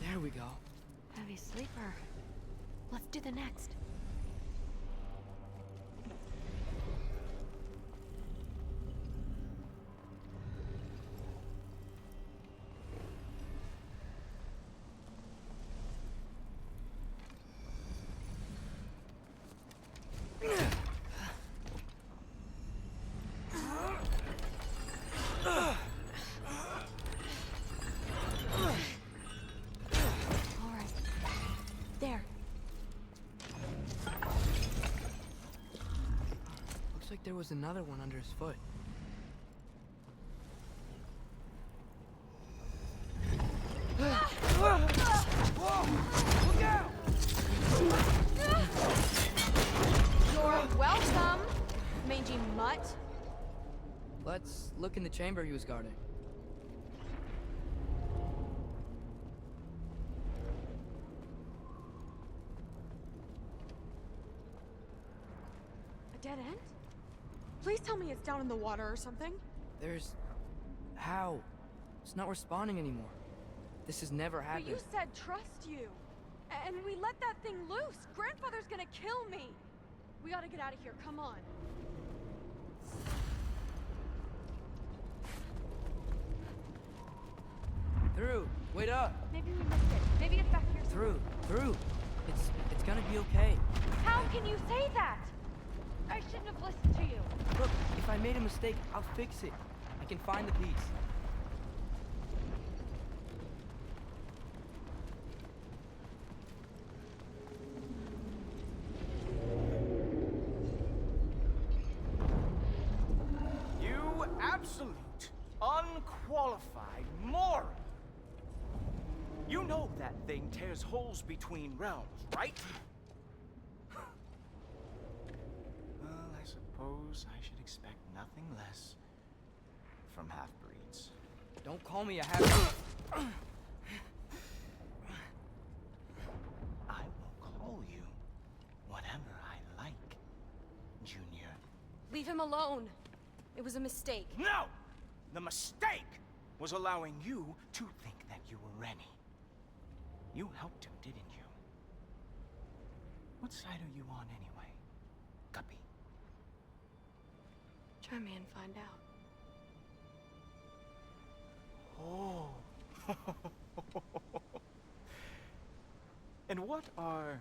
There we go. Heavy sleeper. Let's do the next. There was another one under his foot. Look out! You're welcome, mangy mutt. Let's look in the chamber he was guarding. A dead end? Please tell me it's down in the water or something. There's... How? It's not responding anymore. This has never happened. But you said trust you. And we let that thing loose. Grandfather's gonna kill me. We gotta get out of here, come on. Through. Wait up! Maybe we missed it. Maybe it's back here. Through. It's gonna be okay. How can you say that? I shouldn't have listened to you. Look, if I made a mistake, I'll fix it. I can find the piece. You absolute, unqualified moron! You know that thing tears holes between realms, right? Well, I suppose I should expect nothing less from half-breeds. Don't call me a half. I will call you whatever I like, Junior. Leave him alone. It was a mistake. No! The mistake was allowing you to think that you were Rennie. You helped him, didn't you? What side are you on anyway, Guppy? Try me and find out. Oh. And what are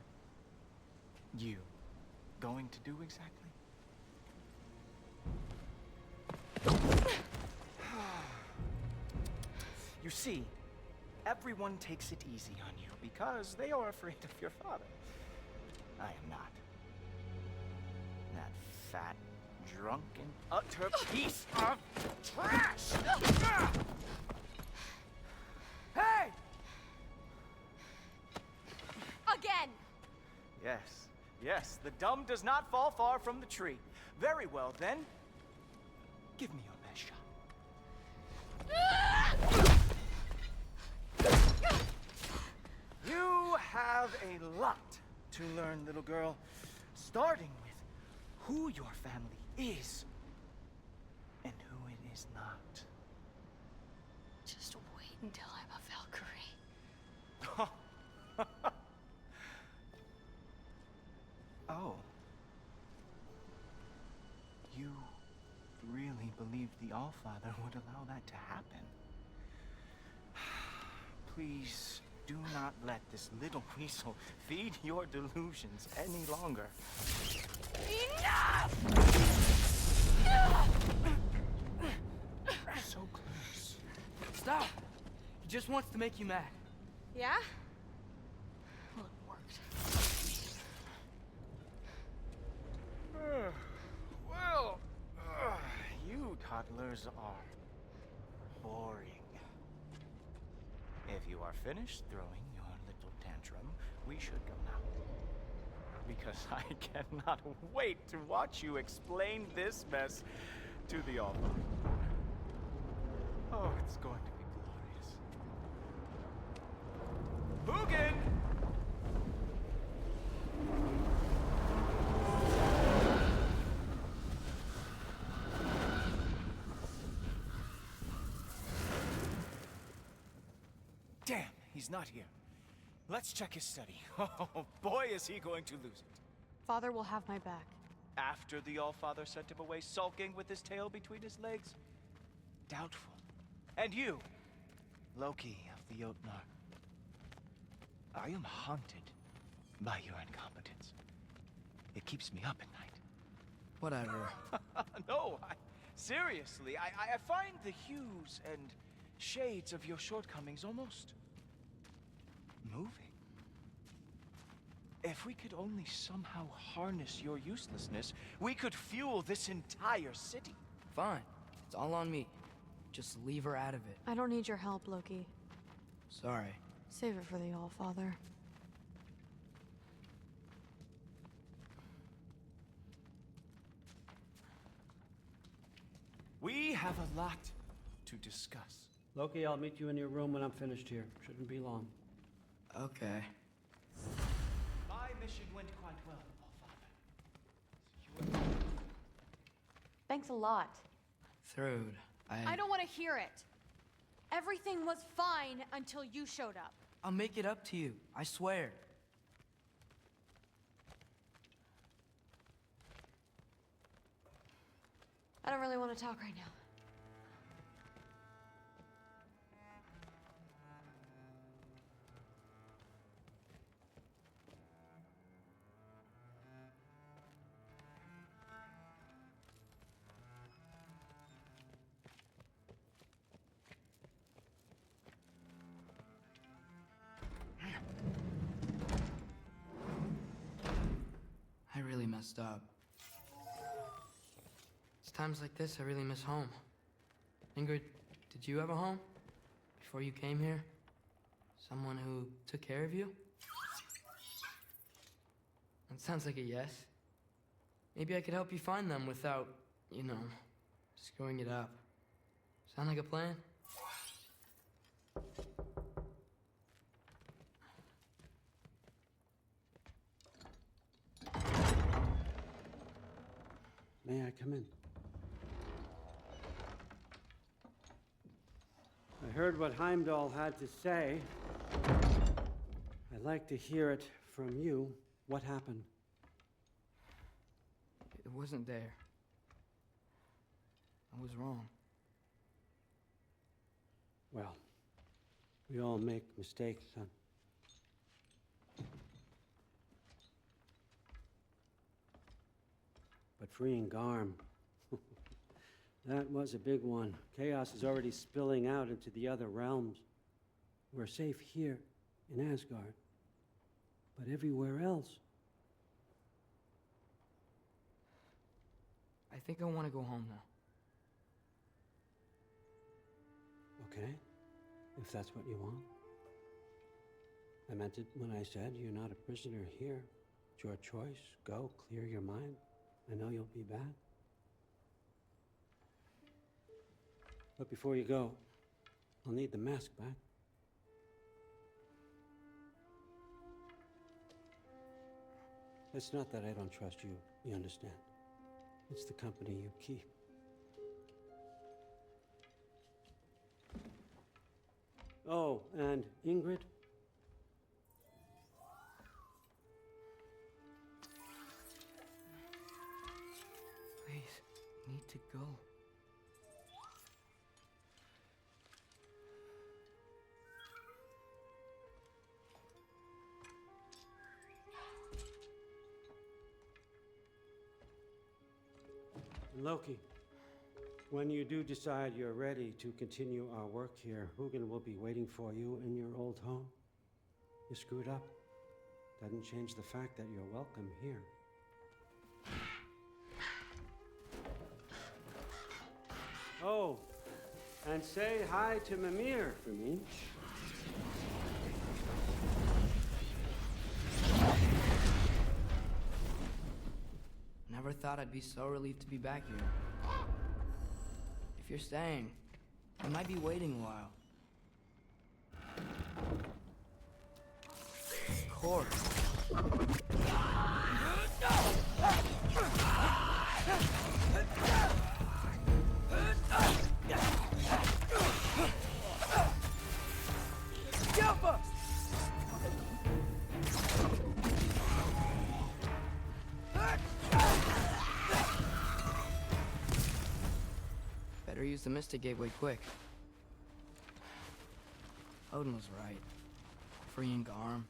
you going to do exactly? You see, everyone takes it easy on you because they are afraid of your father. I am not. That fat, drunken, utter piece of trash! Hey! Again! Yes, the dumb does not fall far from the tree. Very well, then. Give me your best shot. You have a lot to learn, little girl. Starting with who your family is and who it is not. Just wait until I'm a Valkyrie. Oh. You really believed the Allfather would allow that to happen? Please do not let this little weasel feed your delusions any longer. Enough! So close. Stop! He just wants to make you mad. Yeah? Well, it worked. Well, you toddlers are boring. If you are finished throwing your little tantrum, we should go now. Because I cannot wait to watch you explain this mess to the Allfather. Oh, it's going to be glorious. Hugin! Damn, he's not here. Let's check his study. Oh, boy, is he going to lose it. Father will have my back. After the Allfather sent him away sulking with his tail between his legs? Doubtful. And you, Loki of the Jotnar. I am haunted by your incompetence. It keeps me up at night. Whatever. No, seriously, I find the hues and shades of your shortcomings almost moving. If we could only somehow harness your uselessness, we could fuel this entire city. Fine. It's all on me. Just leave her out of it. I don't need your help, Loki. Sorry. Save it for the Allfather. We have a lot to discuss. Loki, I'll meet you in your room when I'm finished here. Shouldn't be long. Okay. My mission went quite well, Allfather. Thanks a lot. Thrud, I don't want to hear it. Everything was fine until you showed up. I'll make it up to you. I swear. I don't really want to talk right now. messed up. It's times like this I really miss home. Ingrid, did you have a home before you came here? Someone who took care of you? That sounds like a yes. Maybe I could help you find them without, you know, screwing it up. Sound like a plan? May I come in? I heard what Heimdall had to say. I'd like to hear it from you. What happened? It wasn't there. I was wrong. Well, we all make mistakes, son. But freeing Garm, that was a big one. Chaos is already spilling out into the other realms. We're safe here in Asgard, but everywhere else. I think I want to go home now. Okay, if that's what you want. I meant it when I said you're not a prisoner here. It's your choice. Go, clear your mind. I know you'll be back. But before you go, I'll need the mask back. It's not that I don't trust you, you understand. It's the company you keep. Oh, and Ingrid? Please, need to go. Loki, when you do decide you're ready to continue our work here, Hugin will be waiting for you in your old home. You screwed up. Doesn't change the fact that you're welcome here. Oh, and say hi to Mimir for me. Never thought I'd be so relieved to be back here. If you're staying, I might be waiting a while. Of course. Better use the Mystic Gateway quick. Odin was right. Freeing Garm.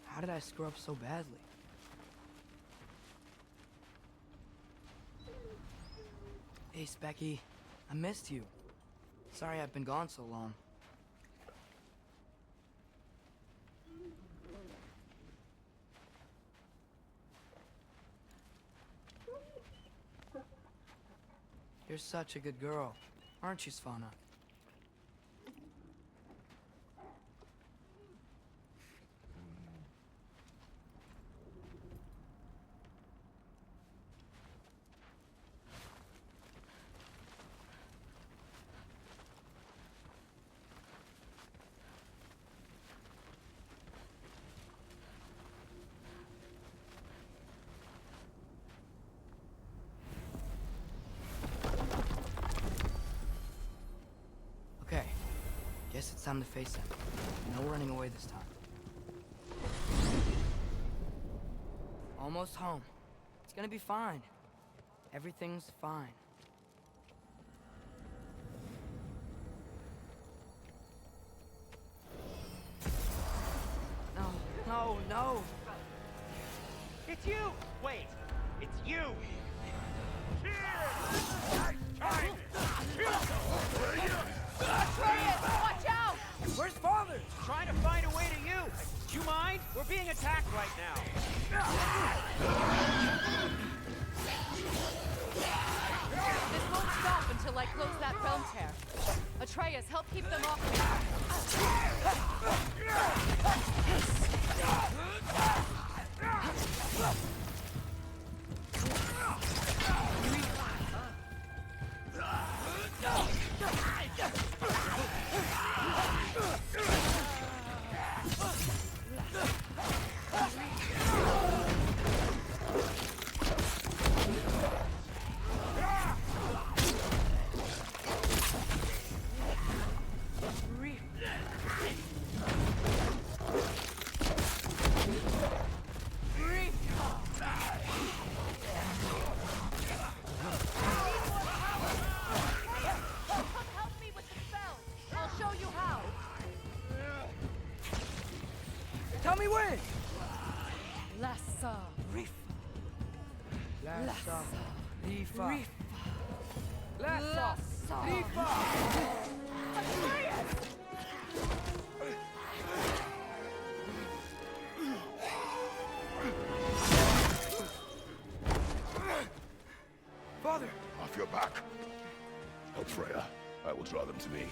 How did I screw up so badly? Hey, Specky. I missed you. Sorry I've been gone so long. You're such a good girl, aren't you, Svanna? Okay, guess it's time to face them. No running away this time. Almost home. It's gonna be fine. Everything's fine. No, no, no! It's you! Wait, it's you! Watch out! Where's Father? Trying to find a way to you. Do you mind? We're being attacked right now. Atreus, help keep them off me. Tell me when! Lassa. Lassa. Rifa. Lassa. Rifa. Father! Off your back. Help Freya. I will draw them to me.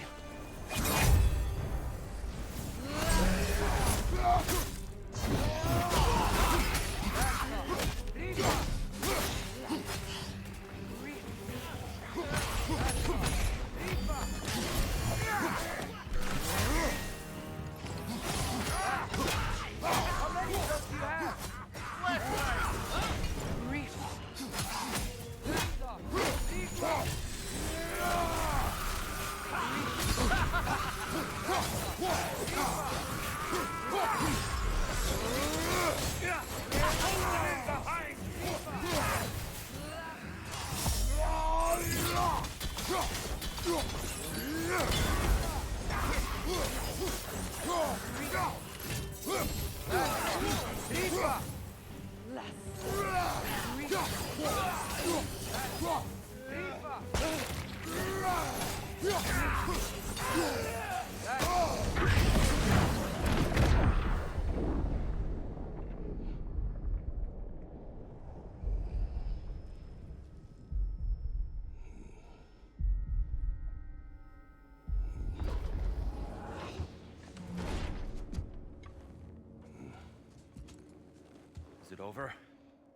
Is it over?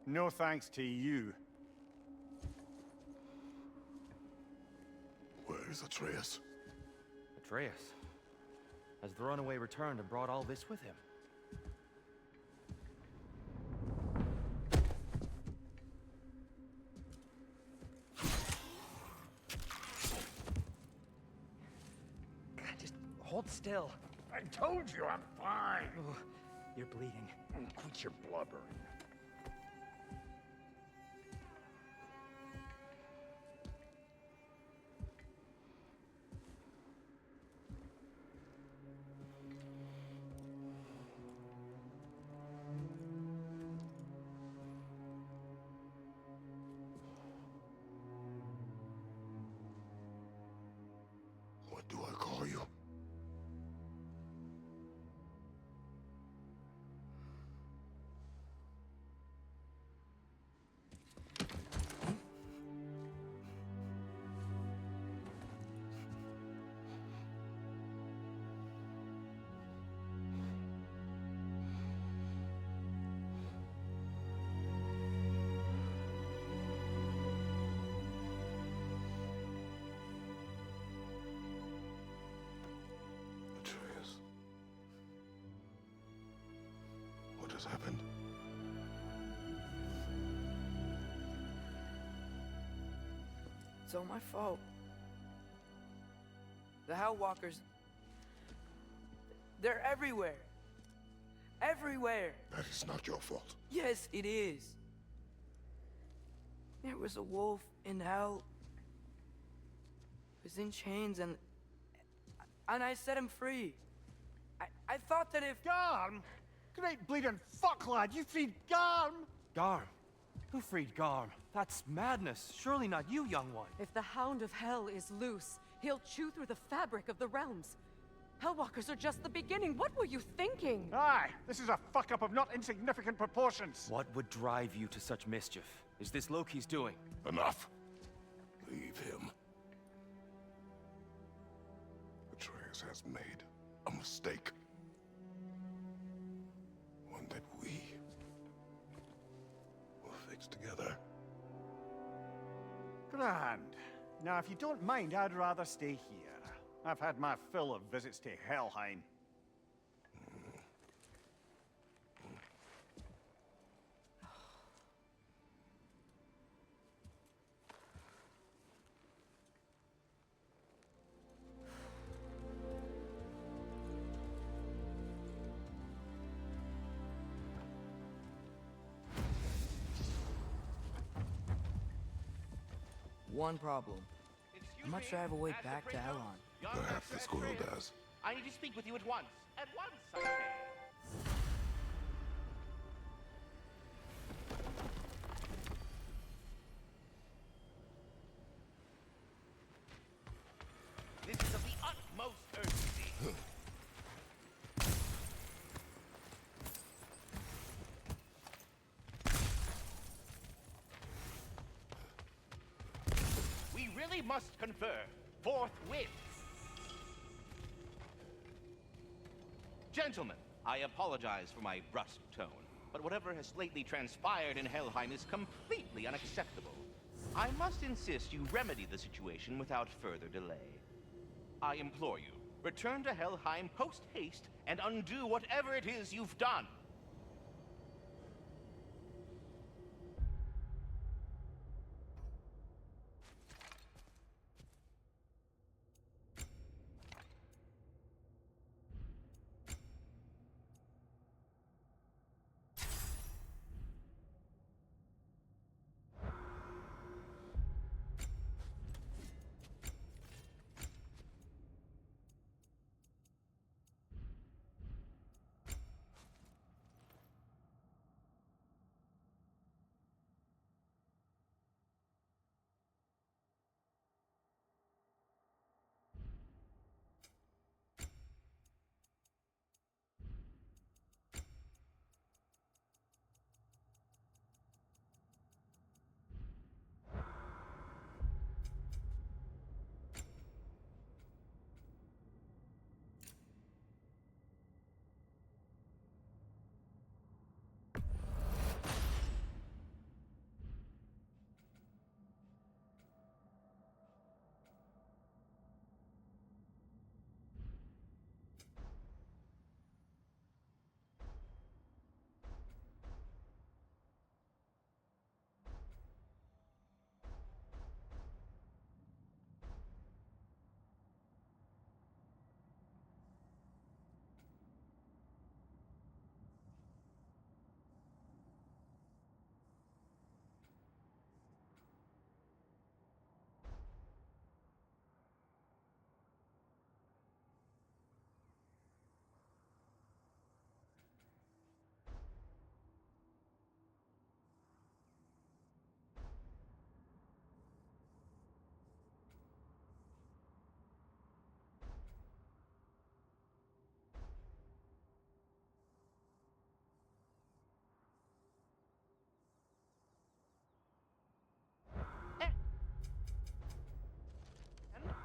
No thanks to you. Where is Atreus? Atreus? Has the runaway returned and brought all this with him? Just hold still. I told you I'm fine. Oh, you're bleeding. Quit your blubbering. What do I call you? Atreus. What has happened? It's all my fault. The Hellwalkers... They're everywhere. Everywhere. That is not your fault. Yes, it is. There was a wolf in hell. He was in chains and I set him free. I thought that if... Garm? Great bleeding fuck, lad! You freed Garm! Garm? Who freed Garm? That's madness. Surely not you, young one. If the Hound of Hell is loose, he'll chew through the fabric of the realms. Hellwalkers are just the beginning. What were you thinking? Aye, this is a fuck-up of not insignificant proportions. What would drive you to such mischief? Is this Loki's doing? Enough. Leave him. Cortex has made a mistake. One that we will fix together. Grand. Now, if you don't mind, I'd rather stay here. I've had my fill of visits to Helheim. One problem. I'm not sure I have a way back to Elon. Perhaps the squirrel does. I need to speak with you at once. At once, I say. This is of the utmost urgency. We really must confer forthwith. Gentlemen, I apologize for my brusque tone, but whatever has lately transpired in Helheim is completely unacceptable. I must insist you remedy the situation without further delay. I implore you, return to Helheim post-haste and undo whatever it is you've done.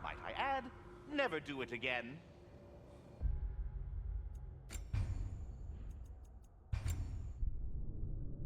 Might I add, never do it again.